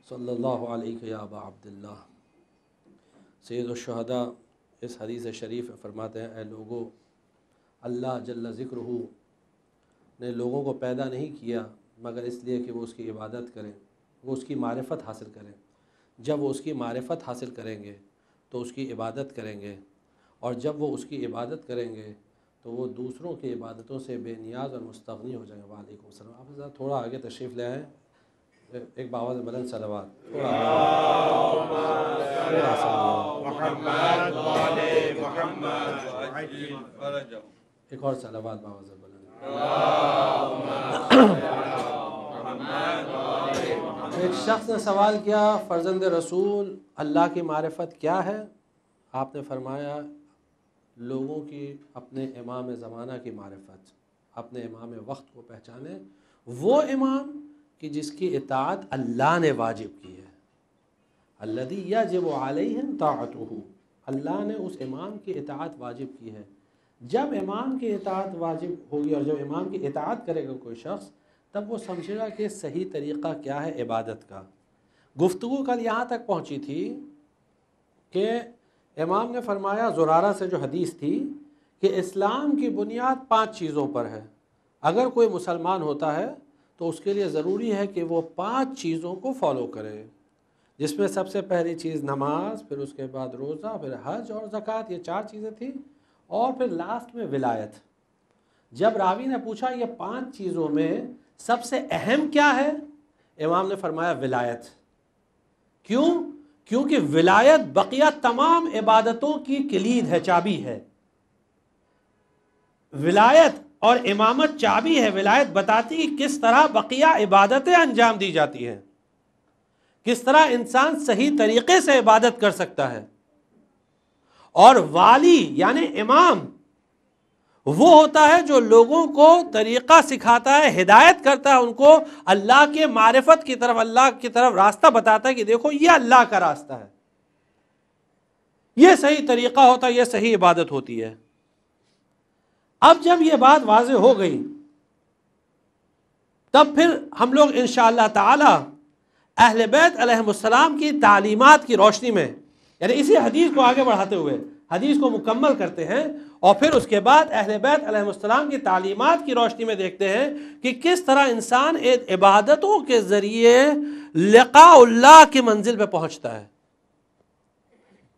صلی اللہ علیہ یا ابا عبداللہ۔ سید الشہداء اس حدیث شریف فرماتے ہیں، اے لوگو، اللہ جل ذکرہ نے لوگوں کو پیدا نہیں کیا مگر اس لیے کہ وہ اس کی عبادت کریں، وہ اس کی معرفت حاصل کریں۔ جب وہ اس کی معرفت حاصل کریں گے تو اس کی عبادت کریں گے، اور جب وہ اس کی عبادت کریں گے تو وہ دوسروں کی عبادتوں سے بے نیاز اور مستغنی ہو جائیں گے۔ وعلیکم السلام۔ آپ ذرا تھوڑا آگے تشریف لے آئیں، ایک باواز بلند صلوات تھوڑا ایک اور صلوات باواز بلند۔ ایک شخص نے سوال کیا، فرزند رسول اللہ کی معرفت کیا ہے؟ آپ نے فرمایا لوگوں کی اپنے امام زمانہ کی معرفت، اپنے امام وقت کو پہچانے، وہ امام کہ جس کی اطاعت اللہ نے واجب کی ہے، الذی یجب علیہ طاعتہ، اللہ نے اس امام کی اطاعت واجب کی ہے۔ جب امام کی اطاعت واجب ہوگی اور جب امام کی اطاعت کرے گا کوئی شخص، تب وہ سمجھے گا کہ صحیح طریقہ کیا ہے عبادت کا۔ گفتگو کل یہاں تک پہنچی تھی کہ امام نے فرمایا، زرارہ سے جو حدیث تھی، کہ اسلام کی بنیاد 5 چیزوں پر ہے۔ اگر کوئی مسلمان ہوتا ہے تو اس کے لیے ضروری ہے کہ وہ 5 چیزوں کو فالو کرے، جس میں سب سے پہلی چیز نماز، پھر اس کے بعد روزہ، پھر حج اور زکوٰۃ، یہ 4 چیزیں تھیں، اور پھر لاسٹ میں ولایت۔ جب راوی نے پوچھا یہ 5 چیزوں میں سب سے اہم کیا ہے، امام نے فرمایا ولایت۔ کیوں؟ کیونکہ ولایت بقیہ تمام عبادتوں کی کلید ہے، چابی ہے۔ ولایت اور امامت چابی ہے۔ ولایت بتاتی کہ کس طرح بقیہ عبادتیں انجام دی جاتی ہیں، کس طرح انسان صحیح طریقے سے عبادت کر سکتا ہے۔ اور والی یعنی امام وہ ہوتا ہے جو لوگوں کو طریقہ سکھاتا ہے، ہدایت کرتا ہے ان کو اللہ کے معرفت کی طرف، اللہ کی طرف راستہ بتاتا ہے کہ دیکھو یہ اللہ کا راستہ ہے، یہ صحیح طریقہ ہوتا ہے، یہ صحیح عبادت ہوتی ہے۔ اب جب یہ بات واضح ہو گئی، تب پھر ہم لوگ انشاءاللہ تعالی اہل بیت علیہم السلام کی تعلیمات کی روشنی میں، یعنی اسی حدیث کو آگے بڑھاتے ہوئے حدیث کو مکمل کرتے ہیں، اور پھر اس کے بعد اہل بیت علیہ السلام کی تعلیمات کی روشنی میں دیکھتے ہیں کہ کس طرح انسان عبادتوں کے ذریعے لقاء اللہ کی منزل پہ پہنچتا ہے۔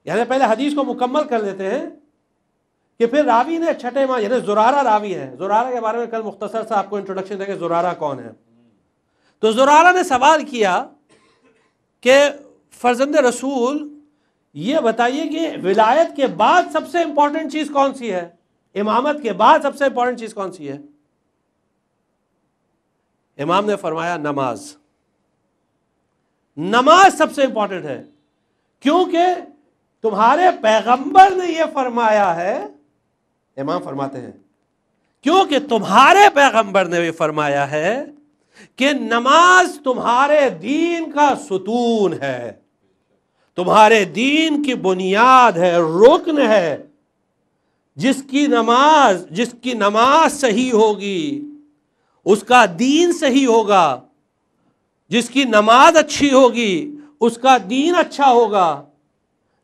یعنی پہلے حدیث کو مکمل کر لیتے ہیں کہ پھر راوی نے چھٹے ماہ، یعنی زرارہ راوی ہے۔ زرارہ کے بارے میں کل مختصر سا آپ کو انٹروڈکشن دے کہ زرارہ کون ہے۔ تو زرارہ نے سوال کیا کہ فرزند رسول یہ بتائیے کہ ولایت کے بعد سب سے امپورٹنٹ چیز کون سی ہے، امامت کے بعد سب سے امپورٹنٹ چیز کون سی ہے؟ امام نے فرمایا نماز۔ نماز سب سے امپورٹنٹ ہے، کیونکہ تمہارے پیغمبر نے یہ فرمایا ہے، امام فرماتے ہیں کیونکہ تمہارے پیغمبر نے یہ فرمایا ہے کہ نماز تمہارے دین کا ستون ہے، تمہارے دین کی بنیاد ہے، رکن ہے۔ جس کی نماز صحیح ہوگی اس کا دین صحیح ہوگا، جس کی نماز اچھی ہوگی اس کا دین اچھا ہوگا،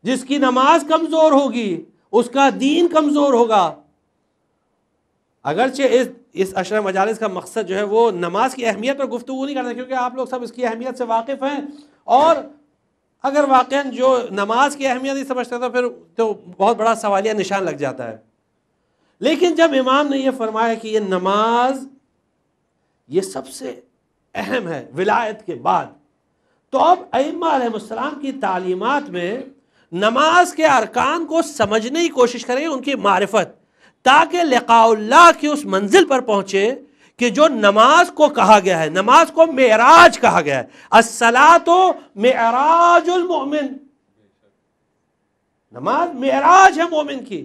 جس کی نماز کمزور ہوگی اس کا دین کمزور ہوگا۔ اگرچہ اس عشرہ مجالس کا مقصد جو ہے وہ نماز کی اہمیت پر گفتگو نہیں کرتا، کیونکہ آپ لوگ سب اس کی اہمیت سے واقف ہیں، اور اگر واقعاً جو نماز کی اہمیت نہیں سمجھتے تو پھر تو بہت بڑا سوالیہ نشان لگ جاتا ہے۔ لیکن جب امام نے یہ فرمایا کہ یہ نماز یہ سب سے اہم ہے ولایت کے بعد، تو اب ائمہ علیہ السلام کی تعلیمات میں نماز کے ارکان کو سمجھنے کی کوشش کریں، ان کی معرفت، تاکہ لقاء اللہ کی اس منزل پر پہنچے کہ جو نماز کو کہا گیا ہے، نماز کو معراج کہا گیا ہے، الصلاۃ معراج المؤمن، نماز معراج ہے مومن کی۔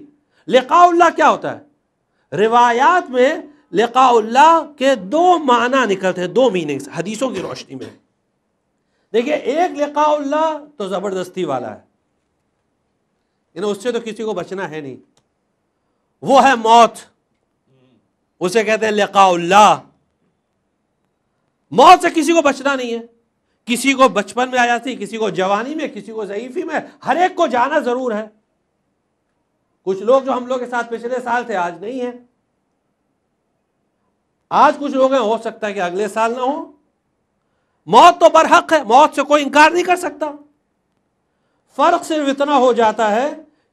لقاء اللہ کیا ہوتا ہے؟ روایات میں لقاء اللہ کے 2 معنی نکلتے ہیں، 2 میننگز حدیثوں کی روشنی میں۔ دیکھیں، ایک لقاء اللہ تو زبردستی والا ہے، یعنی اس سے تو کسی کو بچنا ہے نہیں، وہ ہے موت، اسے کہتے ہیں لقاء اللہ۔ موت سے کسی کو بچنا نہیں ہے، کسی کو بچپن میں آ جاتی، کسی کو جوانی میں، کسی کو ضعیفی میں، ہر ایک کو جانا ضرور ہے۔ کچھ لوگ جو ہم لوگ کے ساتھ پچھلے سال تھے آج نہیں ہیں، آج کچھ لوگ ہیں، ہو سکتا ہے کہ اگلے سال نہ ہو۔ موت تو برحق ہے، موت سے کوئی انکار نہیں کر سکتا۔ فرق صرف اتنا ہو جاتا ہے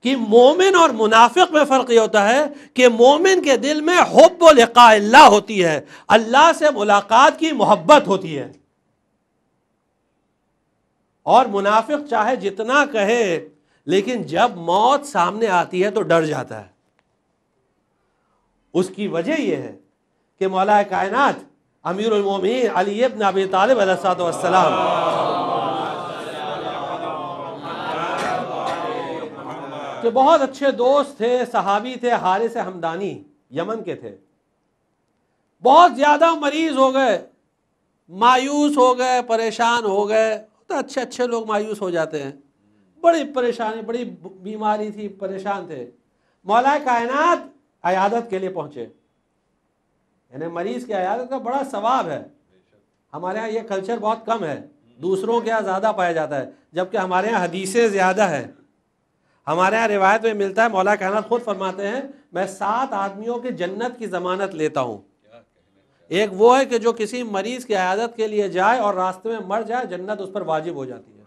کہ مومن اور منافق میں فرق یہ ہوتا ہے کہ مومن کے دل میں حب و لقاء اللہ ہوتی ہے، اللہ سے ملاقات کی محبت ہوتی ہے، اور منافق چاہے جتنا کہے لیکن جب موت سامنے آتی ہے تو ڈر جاتا ہے۔ اس کی وجہ یہ ہے کہ مولا کائنات امیر المومنین علی ابن ابی طالب علیہ الصلوۃ والسلام کہ بہت اچھے دوست تھے، صحابی تھے، حارث ہمدانی، یمن کے تھے، بہت زیادہ مریض ہو گئے، مایوس ہو گئے، پریشان ہو گئے۔ تو اچھے اچھے لوگ مایوس ہو جاتے ہیں، بڑی پریشانی، بڑی بیماری تھی، پریشان تھے۔ مولا کائنات عیادت کے لیے پہنچے، یعنی مریض کی عیادت کا بڑا ثواب ہے۔ ہمارے ہاں یہ کلچر بہت کم ہے، دوسروں کے ہاں زیادہ پایا جاتا ہے، جبکہ ہمارے ہاں حدیثیں زیادہ ہیں۔ ہمارے ہاں روایت میں ملتا ہے، مولا کائنات خود فرماتے ہیں میں 7 آدمیوں کی جنت کی ضمانت لیتا ہوں۔ ایک وہ ہے کہ جو کسی مریض کی عیادت کے لیے جائے اور راستے میں مر جائے، جنت اس پر واجب ہو جاتی ہے۔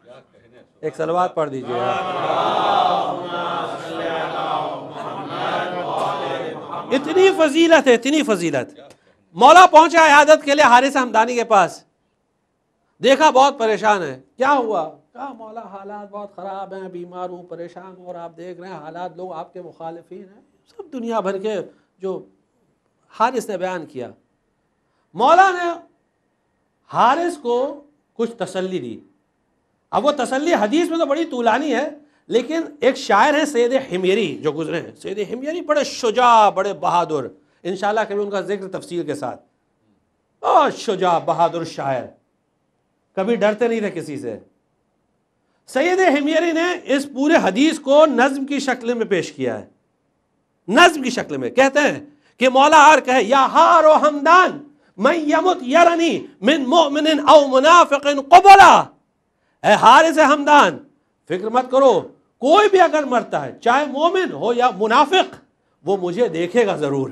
ایک صلوات پڑھ دیجیے۔ اتنی فضیلت ہے، اتنی فضیلت۔ مولا پہنچا عیادت کے لیے حارث ہمدانی کے پاس، دیکھا بہت پریشان ہے، کیا ہوا؟ کہا مولا حالات بہت خراب ہیں، بیمار ہوں، پریشان ہوں، اور آپ دیکھ رہے ہیں حالات، لوگ آپ کے مخالفین ہیں، سب دنیا بھر کے جو حارث نے بیان کیا۔ مولا نے حارث کو کچھ تسلی دی۔ اب وہ تسلی حدیث میں تو بڑی طولانی ہے، لیکن ایک شاعر ہیں سید حمیری جو گزرے ہیں، سید حمیری بڑے شجاع، بڑے بہادر، انشاءاللہ کبھی ان کا ذکر تفصیل کے ساتھ، بہت شجاع بہادر شاعر، کبھی ڈرتے نہیں تھے کسی سے۔ سید حمیری نے اس پورے حدیث کو نظم کی شکل میں پیش کیا ہے، نظم کی شکل میں۔ کہتے ہیں کہ مولا ہار کہے یا ہار و ہمدان من یمت یرنی من مؤمن او منافق قبلا، اے حارث ہمدان فکر مت کرو، کوئی بھی اگر مرتا ہے چاہے مومن ہو یا منافق، وہ مجھے دیکھے گا ضرور،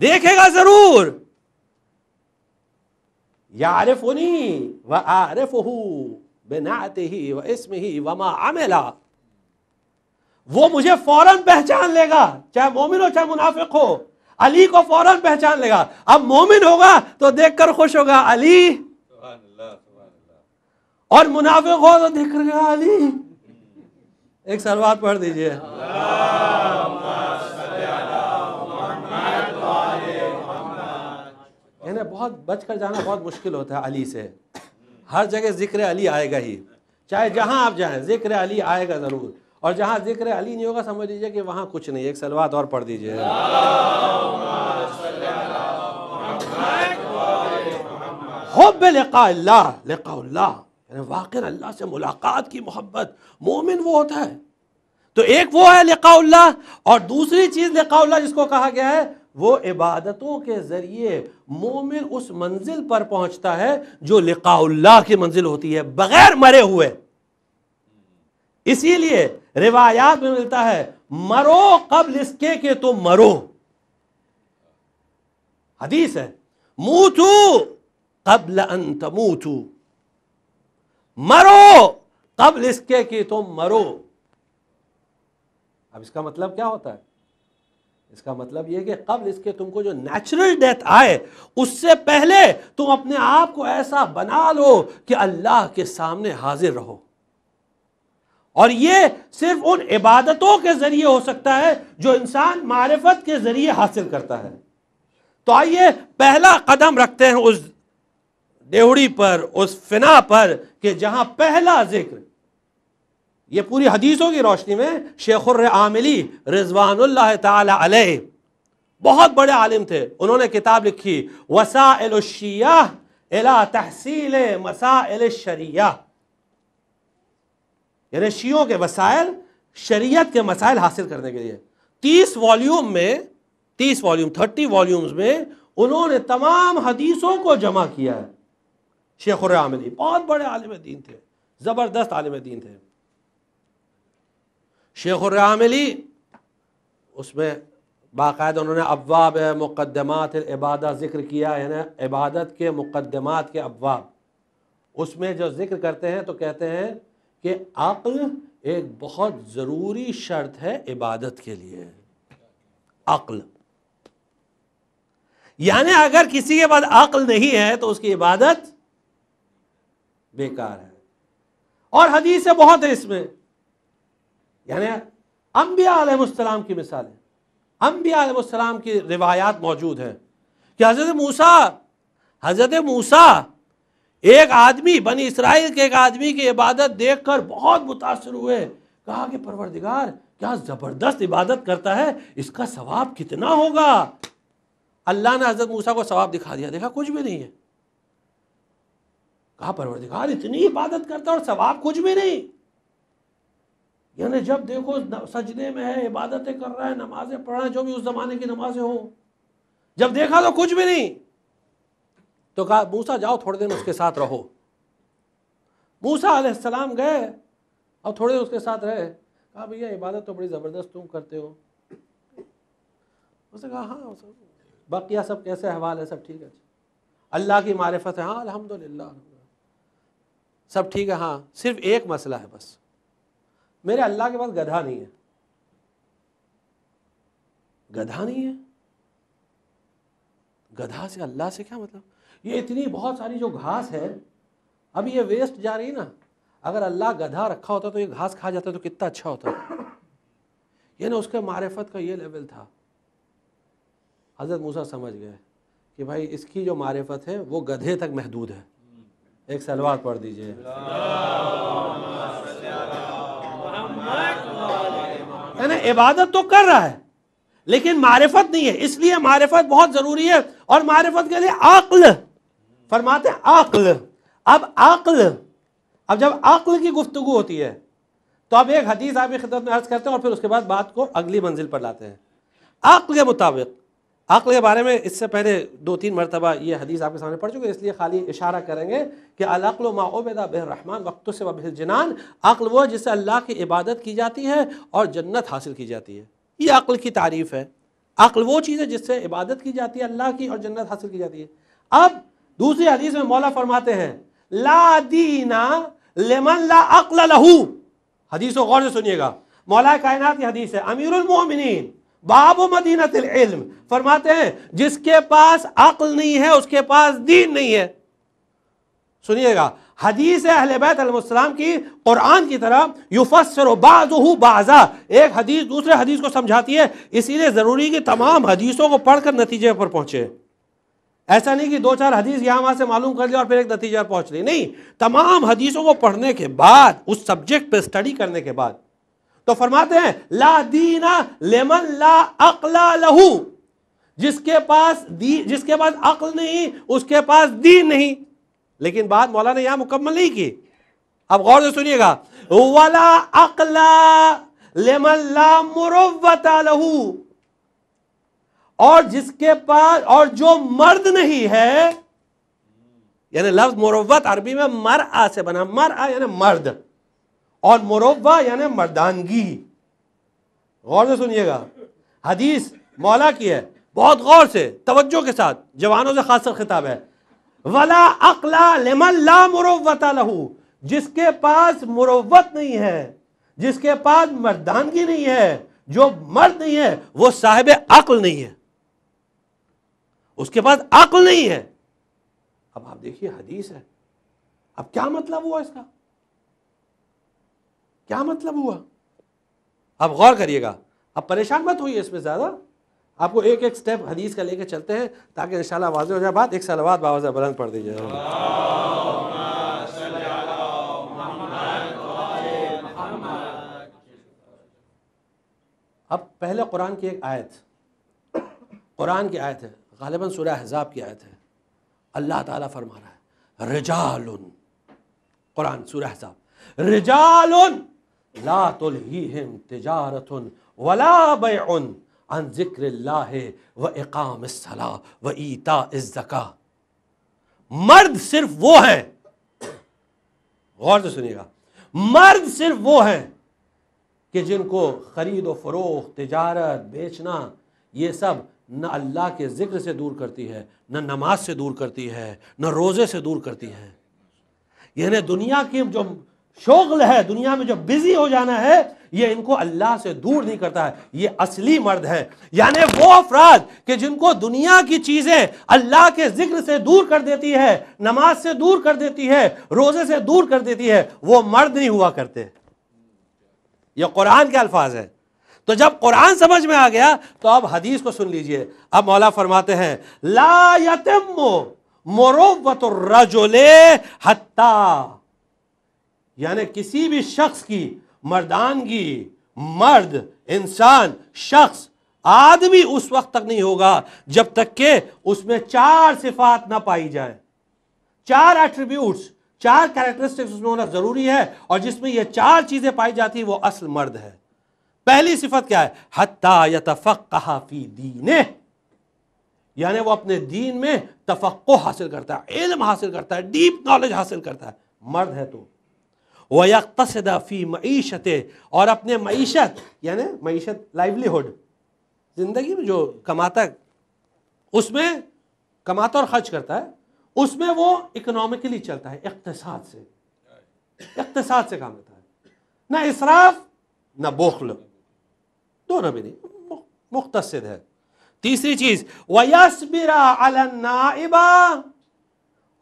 دیکھے گا ضرور۔ یعرفنی وأعرفہ بنعتہ واسمہ وما عملا، وہ مجھے فوراً پہچان لے گا، چاہے مومن ہو چاہے منافق ہو۔ علی کو فوراً پہچان لے گا، اب مومن ہوگا تو دیکھ کر خوش ہوگا علی، اور منافق ہو تو دیکھ کر گا علی۔ ایک صلوات پڑھ دیجئے۔ یعنی بہت بچ کر جانا بہت مشکل ہوتا ہے علی سے، ہر جگہ ذکر علی آئے گا ہی، چاہے جہاں آپ جائیں ذکر علی آئے گا ضرور، اور جہاں ذکر علی نہیں ہوگا سمجھ لیجئے کہ وہاں کچھ نہیں۔ ایک صلوات اور پڑھ دیجئے۔ حب لقاء اللہ، لقاء اللہ یعنی واقعا اللہ سے ملاقات کی محبت، مومن وہ ہوتا ہے۔ تو ایک وہ ہے لقاء اللہ، اور دوسری چیز لقاء اللہ جس کو کہا گیا ہے وہ عبادتوں کے ذریعے مومن اس منزل پر پہنچتا ہے جو لقاء اللہ کی منزل ہوتی ہے بغیر مرے ہوئے۔ اسی لیے روایات میں ملتا ہے مرو قبل اس کے کہ تم مرو، حدیث ہے موتو قبل ان تموتو، مرو قبل اس کے کہ تم مرو۔ اب اس کا مطلب کیا ہوتا ہے؟ اس کا مطلب یہ کہ قبل اس کے تم کو جو نیچرل ڈیتھ آئے اس سے پہلے تم اپنے آپ کو ایسا بنا لو کہ اللہ کے سامنے حاضر رہو، اور یہ صرف ان عبادتوں کے ذریعے ہو سکتا ہے جو انسان معرفت کے ذریعے حاصل کرتا ہے۔ تو آئیے پہلا قدم رکھتے ہیں اس ڈیوڑی پر، اس فنا پر کہ جہاں پہلا ذکر، یہ پوری حدیثوں کی روشنی میں شیخ العاملی رضوان اللہ تعالی علیہ بہت بڑے عالم تھے، انہوں نے کتاب لکھی وسائل الشیعہ الی تحصیل مسائل الشریعہ، یعنی شیعوں کے وسائل شریعت کے مسائل حاصل کرنے کے لیے 30 والیوم میں 30 والیوم 30 والیومز میں انہوں نے تمام حدیثوں کو جمع کیا ہے. شیخ الرعاملی بہت بڑے عالم دین تھے، زبردست عالم دین تھے. شیخ الرعاملی اس میں باقاعدہ انہوں نے ابواب مقدمات العبادہ ذکر کیا، یعنی عبادت کے مقدمات کے ابواب. اس میں جو ذکر کرتے ہیں تو کہتے ہیں کہ عقل ایک بہت ضروری شرط ہے عبادت کے لیے. عقل یعنی اگر کسی کے پاس عقل نہیں ہے تو اس کی عبادت بیکار ہے. اور حدیثیں بہت ہیں اس میں، یعنی انبیاء علیہ السلام کی مثالیں، انبیاء علیہ السلام کی روایات موجود ہیں کہ حضرت موسیٰ ایک آدمی، بنی اسرائیل کے ایک آدمی کی عبادت دیکھ کر بہت متاثر ہوئے. کہا کہ پروردگار کیا زبردست عبادت کرتا ہے، اس کا ثواب کتنا ہوگا. اللہ نے حضرت موسیٰ کو ثواب دکھا دیا، دیکھا کچھ بھی نہیں ہے. کہا پروردگار اتنی عبادت کرتا ہے اور ثواب کچھ بھی نہیں. یعنی جب دیکھو سجدے میں ہے، عبادتیں کر رہا ہے، نمازیں پڑھ رہا ہے، جو بھی اس زمانے کی نمازیں ہوں، جب دیکھا تو کچھ بھی نہیں. تو کہا موسیٰ جاؤ تھوڑے دن اس کے ساتھ رہو. موسیٰ علیہ السلام گئے اور تھوڑے دن اس کے ساتھ رہے. کہا بھیا عبادت تو بڑی زبردست تم کرتے ہو. اس نے کہا ہاں بقیہ سب کیسے احوال ہے، سب ٹھیک ہے، اللہ کی معرفت ہے، ہاں الحمدللہ سب ٹھیک ہے. ہاں صرف ایک مسئلہ ہے بس، میرے اللہ کے پاس گدھا نہیں ہے. گدھا نہیں ہے؟ گدھا سے اللہ سے کیا مطلب؟ یہ اتنی بہت ساری جو گھاس ہے اب یہ ویسٹ جا رہی نا. اگر اللہ گدھا رکھا ہوتا تو یہ گھاس کھا جاتا تو کتنا اچھا ہوتا. یعنی اس کے معرفت کا یہ لیول تھا. حضرت موسیٰ سمجھ گئے کہ بھائی اس کی جو معرفت ہے وہ گدھے تک محدود ہے. ایک صلوات پڑھ دیجئے. یعنی عبادت تو کر رہا ہے لیکن معرفت نہیں ہے، اس لیے معرفت بہت ضروری ہے. اور معرفت کے لیے عقل، فرماتے ہیں عقل. اب جب عقل کی گفتگو ہوتی ہے تو اب ایک حدیث آپ کی خدمت میں عرض کرتے ہیں اور پھر اس کے بعد بات کو اگلی منزل پر لاتے ہیں. عقل کے مطابق، عقل کے بارے میں اس سے پہلے 2-3 مرتبہ یہ حدیث آپ کے سامنے پڑھ چکے، اس لیے خالی اشارہ کریں گے کہ العقل ما عبد بہ الرحمن واقتصب بہ الجنان. عقل وہ جس سے اللہ کی عبادت کی جاتی ہے اور جنت حاصل کی جاتی ہے. یہ عقل کی تعریف ہے. عقل وہ چیز ہے جس سے عبادت کی جاتی ہے اللہ کی اور جنت حاصل کی جاتی ہے. اب دوسری حدیث میں مولا فرماتے ہیں لا دینا لمن لا عقل لہ. حدیث کو غور سے سنیے گا، مولا کائنات کی حدیث ہے، امیر المومنین باب مدینۃ العلم، فرماتے ہیں جس کے پاس عقل نہیں ہے اس کے پاس دین نہیں ہے. سنیے گا، حدیث اہل بیت علیہ السلام کی قرآن کی طرح یفسر بعضہ بعضا، ایک حدیث دوسرے حدیث کو سمجھاتی ہے. اسی لیے ضروری کہ تمام حدیثوں کو پڑھ کر نتیجے پر پہنچے. ایسا نہیں کہ 2-4 حدیث یہاں وہاں سے معلوم کر لیا اور پھر ایک نتیجہ پر پہنچ لی. نہیں، تمام حدیثوں کو پڑھنے کے بعد، اس سبجیکٹ پہ سٹڈی کرنے کے بعد تو فرماتے ہیں لا دین لمن لا عقل لہ، جس کے پاس عقل نہیں اس کے پاس دین نہیں. لیکن بات مولا نے یہاں مکمل نہیں کی. اب غور سے سنیے گا، ولا عقل لمن لا مروت لہ، اور جس کے پاس اور جو مرد نہیں ہے، یعنی لفظ مروت عربی میں مر'a سے بنا، مر'a یعنی مرد اور مروہ یعنی مردانگی. غور سے سنیے گا، حدیث مولا کی ہے، بہت غور سے توجہ کے ساتھ، جوانوں سے خاص خطاب ہے. ولا عقل لمن لا مروت لہ، جس کے پاس مروت نہیں ہے، جس کے پاس مردانگی نہیں ہے، جو مرد نہیں ہے وہ صاحب عقل نہیں ہے، اس کے پاس عقل نہیں ہے. اب آپ دیکھیے حدیث ہے، اب کیا مطلب ہوا اس کا؟ کیا مطلب ہوا؟ اب غور کریے گا، اب پریشان مت ہوئیے اس میں زیادہ، آپ کو ایک ایک سٹیپ حدیث کا لے کے چلتے ہیں تاکہ انشاءاللہ واضح ہو جائے بات. ایک صلوات باوازہ بلند پڑھ دیجیے. اب پہلے قرآن کی ایک آیت، قرآن کی آیت ہے، غالباً سورہ احزاب کی آیت ہے. اللہ تعالیٰ فرما رہا ہے رجال، قرآن سورہ احزاب، رجال لا تلہیہم تجارت ولا بیع عن ذکر اللہ و اقام الصلاۃ و ایتاء الزکاۃ. مرد صرف وہ ہیں، غور سے سنیے گا، مرد صرف وہ ہیں کہ جن کو خرید و فروخت، تجارت، بیچنا، یہ سب نہ اللہ کے ذکر سے دور کرتی ہے، نہ نماز سے دور کرتی ہے، نہ روزے سے دور کرتی ہے. یعنی دنیا کی جو شغل ہے، دنیا میں جو بزی ہو جانا ہے، یہ ان کو اللہ سے دور نہیں کرتا ہے. یہ اصلی مرد ہے. یعنی وہ افراد کہ جن کو دنیا کی چیزیں اللہ کے ذکر سے دور کر دیتی ہے، نماز سے دور کر دیتی ہے، روزے سے دور کر دیتی ہے، وہ مرد نہیں ہوا کرتے. یہ قرآن کے الفاظ ہیں. تو جب قرآن سمجھ میں آ گیا تو اب حدیث کو سن لیجئے. اب مولا فرماتے ہیں لا یتم مروت الرجل حتی، یعنی کسی بھی شخص کی مردانگی، مرد، انسان، شخص، آدمی اس وقت تک نہیں ہوگا جب تک کہ اس میں 4 صفات نہ پائی جائیں. 4 ایٹریبیوٹس، 4 کریکٹرسٹکس اس میں ہونا ضروری ہے، اور جس میں یہ 4 چیزیں پائی جاتی وہ اصل مرد ہے. پہلی صفت کیا ہے؟ حتی یتفقہ فی دینہ، یعنی وہ اپنے دین میں تفقہ حاصل کرتا ہے، علم حاصل کرتا ہے، ڈیپ نالج حاصل کرتا ہے. مرد ہے تو وَيَقْتَصِدَ فِي مَعِیشَتِهِ، اور اپنے معیشت، یعنی معیشت لائیولیہڈ، زندگی میں جو کماتا ہے اس میں کماتا اور خرچ کرتا ہے، اس میں وہ اکنامکلی چلتا ہے، اقتصاد سے کام لیتا ہے. نہ اسراف نہ بخل، دونوں بھی نہیں، مقتصد ہے. تیسری چیز وَيَصْبِرَ عَلَى النَّائِبَةِ،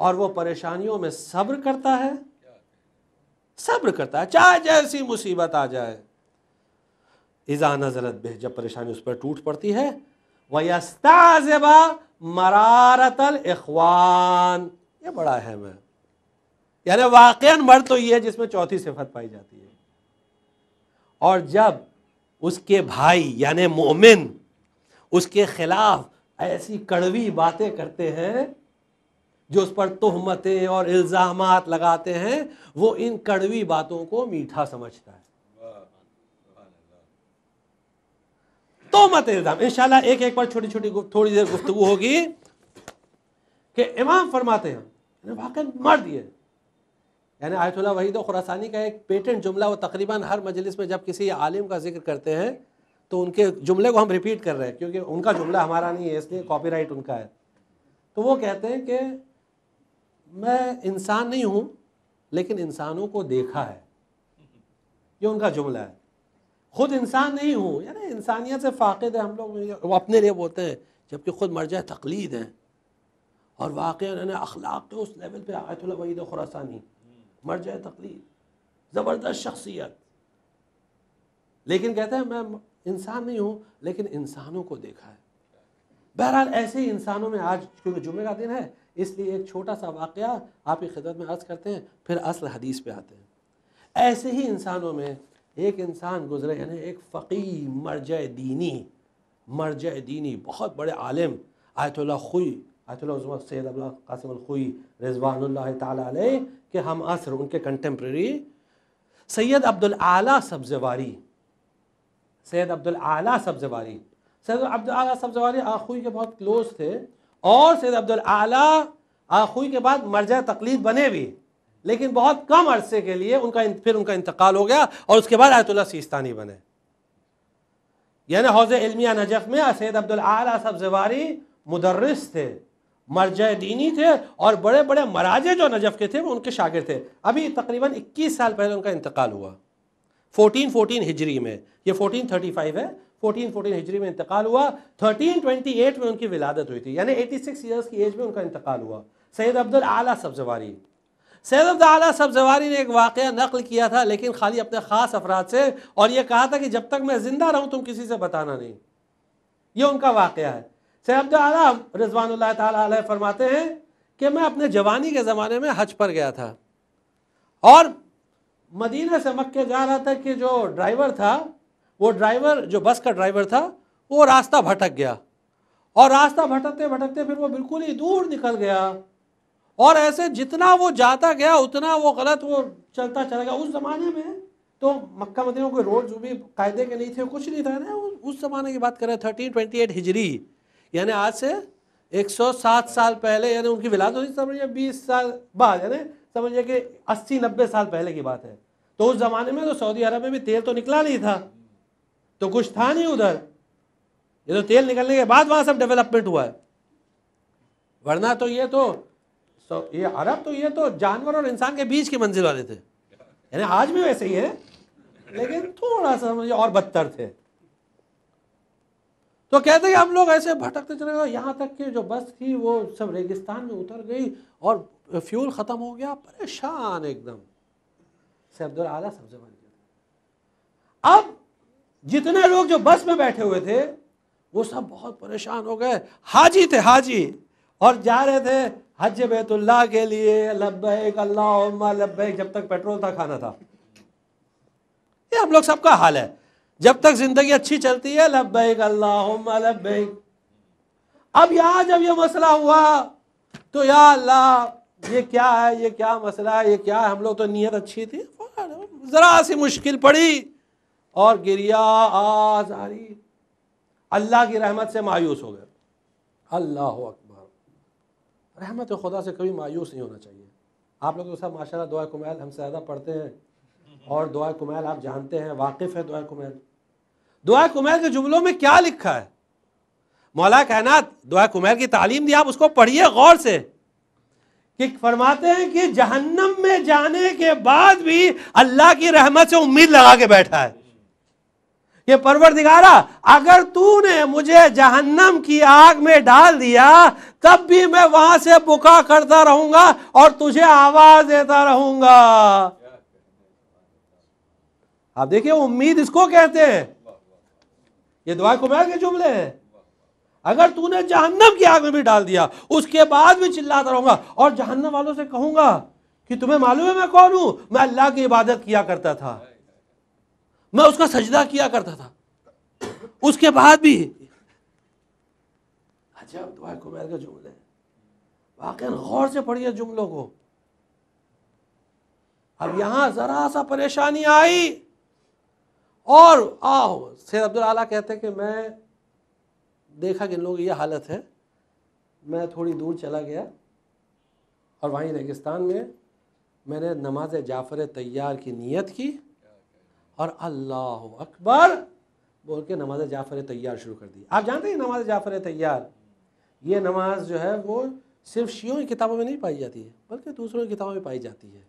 اور وہ پریشانیوں میں صبر کرتا ہے، چاہے جیسی مصیبت آ جائے. اذا نزلت بہ، جب پریشانی اس پر ٹوٹ پڑتی ہے. وَيَسْتَعْذِبَ مَرَارَةَ الْإِخْوَانِ، یہ بڑا اہم ہے. یعنی واقعاً مرد تو یہ ہے جس میں چوتھی صفت پائی جاتی ہے. اور جب اس کے بھائی یعنی مومن اس کے خلاف ایسی کڑوی باتیں کرتے ہیں، جو اس پر تہمتیں اور الزامات لگاتے ہیں، وہ ان کڑوی باتوں کو میٹھا سمجھتا ہے. تہمت، الزام، انشاءاللہ ایک ایک پر تھوڑی دیر گفتگو ہوگی. کہ امام فرماتے ہیں واقعا مرد یہ، یعنی آیت اللہ وحید خراسانی کا ایک پیٹنٹ جملہ، وہ تقریباً ہر مجلس میں جب کسی عالم کا ذکر کرتے ہیں تو ان کے جملے کو ہم ریپیٹ کر رہے ہیں، کیونکہ ان کا جملہ ہمارا نہیں ہے، اس لیے کاپی رائٹ ان کا ہے. تو وہ کہتے ہیں کہ میں انسان نہیں ہوں لیکن انسانوں کو دیکھا ہے. یہ ان کا جملہ ہے. خود انسان نہیں ہوں، یعنی انسانیت سے فاقد ہے ہم لوگ، وہ اپنے لیے بولتے ہیں، جبکہ خود مرجع تقلید ہیں. اور واقعا یعنی اخلاق کے اس لیول پہ آیت اللہ وحید خراسانی مرجع تقلید، زبردست شخصیت، لیکن کہتے ہیں میں انسان نہیں ہوں لیکن انسانوں کو دیکھا ہے. بہرحال ایسے ہی انسانوں میں آج کیونکہ جمعے کا دن ہے اس لیے ایک چھوٹا سا واقعہ آپ کی خدمت میں عرض کرتے ہیں، پھر اصل حدیث پہ آتے ہیں. ایسے ہی انسانوں میں ایک انسان گزرے، یعنی ایک فقیہ مرجع دینی بہت بڑے عالم، آیت اللہ خوئی، آیت اللہ عظمت سید ابوالقاسم قاسم الخوئی رضوان اللہ تعالی علیہ کے ہم عصر، ان کے کنٹمپریری سید عبدالاعلی سبزواری. سید عبدالاعلی سبزواری آخوئی کے بہت کلوز تھے، اور سید عبدالاعلی آخوئی کے بعد مرجع تقلید بنے بھی، لیکن بہت کم عرصے کے لیے پھر ان کا انتقال ہو گیا، اور اس کے بعد آیت اللہ سیستانی بنے. یعنی حوض علمیہ نجف میں سید عبدالاعلی سبزواری مدرس تھے، مرجع دینی تھے، اور بڑے بڑے مراجع جو نجف کے تھے وہ ان کے شاگرد تھے. ابھی تقریباً 21 سال پہلے ان کا انتقال ہوا، 1414 ہجری میں. یہ 1435 ہے، 1414 ہجری میں انتقال ہوا. 1328 میں ان کی ولادت ہوئی تھی، یعنی 86 ایئرس کی ایج میں ان کا انتقال ہوا. سید عبدالاعلی سبزواری. سید عبدالاعلی سبزواری نے ایک واقعہ نقل کیا تھا، لیکن خالی اپنے خاص افراد سے، اور یہ کہا تھا کہ جب تک میں زندہ رہوں تم کسی سے بتانا نہیں. یہ ان کا واقعہ ہے. سید عبدالاعلی رضوان اللہ تعالی علیہ فرماتے ہیں کہ میں اپنے جوانی کے زمانے میں حج پر گیا تھا، اور مدینہ سے مکہ جا رہا تھا کہ جو ڈرائیور تھا، وہ ڈرائیور جو بس کا ڈرائیور تھا، وہ راستہ بھٹک گیا، اور راستہ بھٹکتے بھٹکتے پھر وہ بالکل ہی دور نکل گیا، اور ایسے جتنا وہ جاتا گیا اتنا وہ غلط وہ چلتا چلا گیا. اس زمانے میں تو مکہ مدینہ کوئی روڈ جو بھی قاعدے کے نہیں تھے، کچھ نہیں تھا نا، اس زمانے کی بات کر رہے ہیں 1328 ہجری، یعنی آج سے 107 سال پہلے، یعنی ان کی ولادت ہوئی سمجھے 20 سال بعد، یعنی سمجھے کہ 80-90 سال پہلے کی بات ہے۔ تو اس زمانے میں تو سعودی عرب میں بھی تیل تو نکلا نہیں تھا، تو کچھ تھا نہیں ادھر، یہ تو تیل نکلنے کے بعد وہاں سب ڈیولپمنٹ ہوا ہے، ورنہ تو یہ عرب تو یہ تو جانور اور انسان کے بیچ کی منزل والے تھے، یعنی آج بھی ویسے ہی ہے لیکن تھوڑا سا سمجھے اور بدتر تھے۔ تو کہتے ہیں کہ ہم لوگ ایسے بھٹکتے چلے گئے، یہاں تک کہ جو بس تھی وہ سب ریگستان میں اتر گئی اور فیول ختم ہو گیا، پریشان ایک دم سے عبدالعالیٰ سب سے بن گیا۔ اب جتنے لوگ جو بس میں بیٹھے ہوئے تھے وہ سب بہت پریشان ہو گئے، حاجی تھے حاجی، اور جا رہے تھے حج بیت اللہ کے لیے، لبیک اللہم لبیک، جب تک پیٹرول تھا کھانا تھا۔ یہ ہم لوگ سب کا حال ہے، جب تک زندگی اچھی چلتی ہے لبیک اللہم لبیک۔ اب یہاں جب یہ مسئلہ ہوا تو یا اللہ یہ کیا ہے، یہ کیا مسئلہ ہے، یہ کیا ہے، ہم لوگ تو نیت اچھی تھی، ذرا سی مشکل پڑی اور گریا آزاری، اللہ کی رحمت سے مایوس ہو گئے۔ اللہ اکبر، رحمت خدا سے کبھی مایوس نہیں ہونا چاہیے۔ آپ لوگ تو سب ماشاءاللہ دعا کمیل ہم سے زیادہ پڑھتے ہیں، اور دعا کمیل آپ جانتے ہیں، واقف ہے دعا کمیل۔ دعا کمیل کے جملوں میں کیا لکھا ہے؟ مولا کائنات دعا کمیل کی تعلیم دی، آپ اس کو پڑھیے غور سے، کہ فرماتے ہیں کہ جہنم میں جانے کے بعد بھی اللہ کی رحمت سے امید لگا کے بیٹھا ہے کہ پروردگارا اگر تو نے مجھے جہنم کی آگ میں ڈال دیا تب بھی میں وہاں سے بکا کرتا رہوں گا اور تجھے آواز دیتا رہوں گا۔ آپ دیکھیں امید اس کو کہتے ہیں، یہ دعا کمیل کے جملے ہیں۔ اگر تو نے جہنم کی آگ میں بھی ڈال دیا اس کے بعد بھی چلاتا رہوں گا، اور جہنم والوں سے کہوں گا کہ تمہیں معلوم ہے میں کون ہوں؟ میں اللہ کی عبادت کیا کرتا تھا، میں اس کا سجدہ کیا کرتا تھا، اس کے بعد بھی۔ عجب دعا کمیل کے جملے، واقعا غور سے پڑھیے جملوں کو۔ اب یہاں ذرا سا پریشانی آئی اور سید عبدالعالیٰ کہتے ہیں کہ میں دیکھا کہ ان لوگوں کی یہ حالت ہے، میں تھوڑی دور چلا گیا اور وہیں ریگستان میں نے نماز جعفر طیار کی نیت کی اور اللہ اکبر بول کے نماز جعفر طیار شروع کر دی۔ آپ جانتے ہیں نماز جعفر طیار، یہ نماز جو ہے وہ صرف شیعوں کی کتابوں میں نہیں پائی جاتی ہے بلکہ دوسروں کی کتابوں میں پائی جاتی ہے،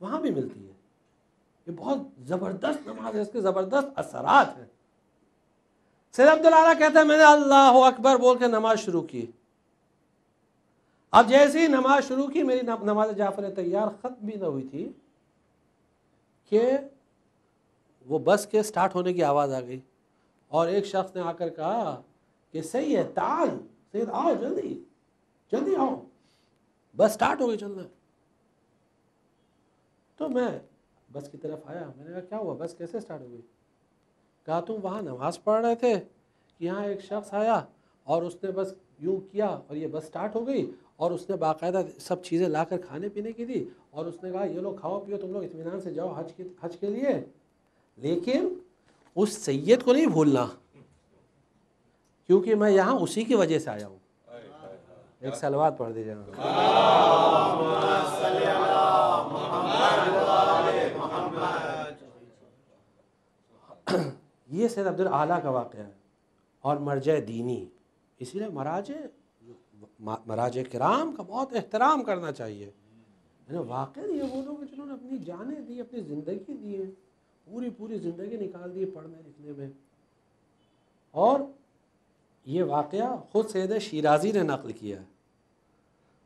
وہاں بھی ملتی ہے۔ یہ بہت زبردست نماز ہے، اس کے زبردست اثرات ہیں۔ سید عبدالعالیٰ کہتا ہے میں نے اللہ اکبر بول کے نماز شروع کی۔ اب جیسے ہی نماز شروع کی، میری نماز جعفر طیار ختم بھی نہ ہوئی تھی کہ وہ بس کے سٹارٹ ہونے کی آواز آ گئی، اور ایک شخص نے آ کر کہا کہ صحیح ہے، تعال سید، آؤ جلدی جلدی آؤ، بس سٹارٹ ہو گئی چلنا۔ تو میں بس کی طرف آیا، میں نے کہا کیا ہوا، بس کیسے سٹارٹ ہو گئی؟ کہا تم وہاں نماز پڑھ رہے تھے کہ یہاں ایک شخص آیا اور اس نے بس یوں کیا اور یہ بس سٹارٹ ہو گئی، اور اس نے باقاعدہ سب چیزیں لا کر کھانے پینے کی دی، اور اس نے کہا یہ لوگ کھاؤ پیو، تم لوگ اطمینان سے جاؤ حج کے لیے، لیکن اس سید کو نہیں بھولنا کیونکہ میں یہاں اسی کی وجہ سے آیا ہوں۔ ایک صلوات پڑھ دیجیے۔ یہ سید عبدالعالیٰ کا واقعہ ہے اور مرجع دینی، اسی لیے مراجع کرام کا بہت احترام کرنا چاہیے۔ واقعی یہ وہ لوگ جنہوں نے اپنی جانیں دی، اپنی زندگی دی ہے، پوری زندگی نکال دی پڑھنے لکھنے میں۔ اور یہ واقعہ خود سید شیرازی نے نقل کیا ہے،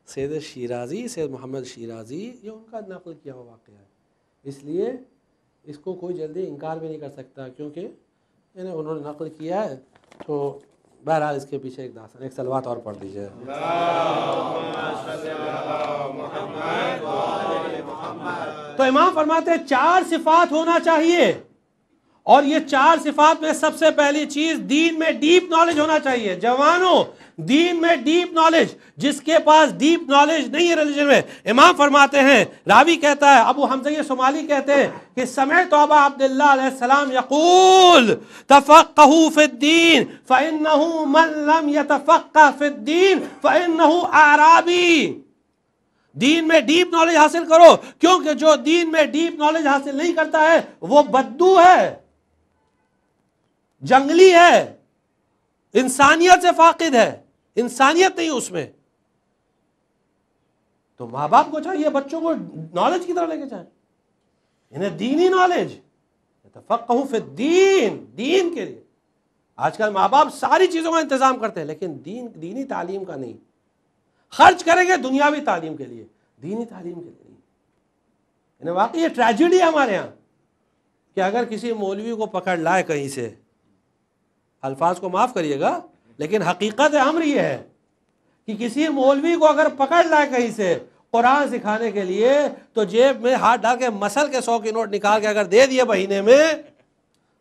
سید شیرازی، سید محمد شیرازی، یہ ان کا نقل کیا ہوا واقعہ ہے، اس لیے اس کو کوئی جلدی انکار بھی نہیں کر سکتا، کیونکہ انہوں نے نقل کیا ہے۔ تو بہرحال اس کے پیچھے ایک داستان، ایک صلوات اور پڑھ دیجیے۔ تو امام فرماتے ہیں 4 صفات ہونا چاہیے، اور یہ 4 صفات میں سب سے پہلی چیز دین میں ڈیپ نالج ہونا چاہیے. جوانوں دین میں ڈیپ نالج، جس کے پاس ڈیپ نالج نہیں ہے ریلیجن میں. امام فرماتے ہیں، راوی کہتا ہے، ابو حمزہ صومالی کہتے ہیں کہ سمعت ابا عبداللہ علیہ السلام یقول تفقہوا فی الدین فإنہ من لم یتفقہ فی الدین فإنہ اعرابی. دین میں ڈیپ نالج حاصل کرو، کیونکہ جو دین میں ڈیپ نالج حاصل نہیں کرتا ہے وہ بدو ہے، جنگلی ہے، انسانیت سے فاقد ہے، انسانیت نہیں اس میں. تو ماں باپ کو چاہیے بچوں کو نالج کی طرح لے کے جائیں، انہیں دینی نالج، تفقہوا فی الدین، دین کے لیے. آج کل ماں باپ ساری چیزوں کا انتظام کرتے ہیں لیکن دینی تعلیم کا نہیں. خرچ کریں گے دنیاوی تعلیم کے لیے، دینی تعلیم کے لیے نہیں. انہیں واقعی یہ ٹریجڈی ہے ہمارے ہاں کہ اگر کسی مولوی کو پکڑ لائے کہیں سے، الفاظ کو معاف کریے گا لیکن حقیقت امر یہ ہے کہ کسی مولوی کو اگر پکڑ لائے کہیں سے قرآن سکھانے کے لیے تو جیب میں ہاتھ ڈال کے مسل کے 100 کے نوٹ نکال کے اگر دے دیے مہینے میں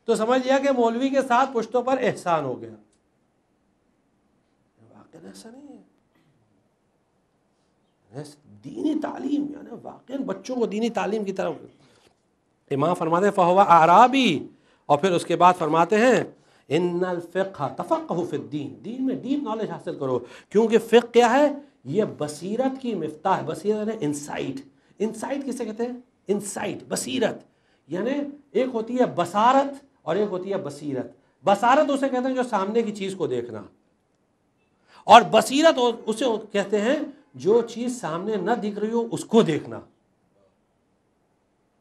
تو سمجھ لیا کہ مولوی کے ساتھ پشتوں پر احسان ہو گیا. واقعی ایسا نہیں ہے. دینی تعلیم یعنی واقعی بچوں کو دینی تعلیم کی طرف. امام فرماتے ہیں فہو اعرابی، اور پھر اس کے بعد فرماتے ہیں ان الفقہ تفقہوا فی الدین، دین میں ڈیپ نالج حاصل کرو، کیونکہ فقہ کیا ہے؟ یہ بصیرت کی مفتاح ہے. بصیرت ہے انسائٹ. انسائٹ کسے کہتے ہیں؟ انسائٹ، بصیرت. یعنی ایک ہوتی ہے بصارت اور ایک ہوتی ہے بصیرت. بصارت اسے کہتے ہیں جو سامنے کی چیز کو دیکھنا، اور بصیرت اسے کہتے ہیں جو چیز سامنے نہ دکھ رہی ہو اس کو دیکھنا،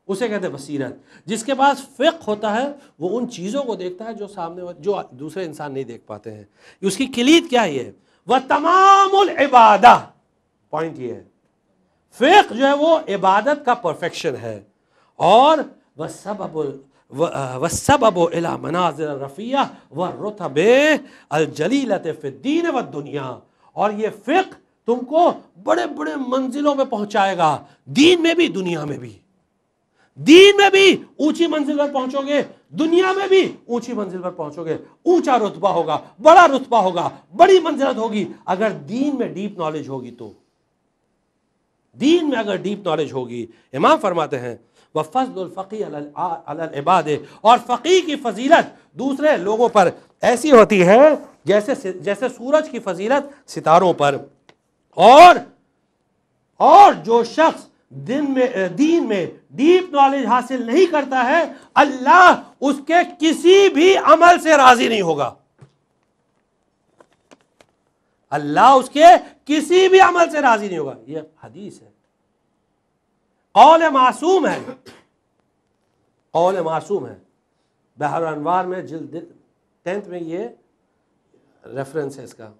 اسے کہتے ہیں بصیرت. جس کے پاس فقہ ہوتا ہے وہ ان چیزوں کو دیکھتا ہے جو سامنے، جو دوسرے انسان نہیں دیکھ پاتے ہیں. اس کی کلید کیا ہے؟ وہ تمام العبادہ، پوائنٹ یہ ہے فقہ جو ہے وہ عبادت کا پرفیکشن ہے. اور وَالسَّبَبُ إِلَى مَنَازِلِ الرَّفِيَّةِ وَالرُّتَبِ الْجَلِيلَةِ فِي الدِّينِ وَالدُّنْيَا. اور یہ فقہ تم کو بڑے بڑے منزلوں پہ پہنچائے گا، دین میں بھی دنیا میں بھی. دین میں بھی اونچی منزل پر پہنچو گے، دنیا میں بھی اونچی منزل پر پہنچو گے. اونچا رتبہ ہوگا، بڑا رتبہ ہوگا، بڑی منزلت ہوگی اگر دین میں ڈیپ نالج ہوگی تو. دین میں اگر ڈیپ نالج ہوگی. امام فرماتے ہیں وَفَضْلُ الْفَقِيهِ عَلَى الْعِبَادِ، اور فقیہ کی فضیلت دوسرے لوگوں پر ایسی ہوتی ہے جیسے سورج کی فضیلت ستاروں پر. اور جو شخص دین میں ڈیپ نالج حاصل نہیں کرتا ہے اللہ اس کے کسی بھی عمل سے راضی نہیں ہوگا. اللہ اس کے کسی بھی عمل سے راضی نہیں ہوگا. یہ حدیث ہے، قول معصوم ہے، قول معصوم ہے. بحر الانوار میں جلد 10 میں یہ ریفرنس ہے اس کا،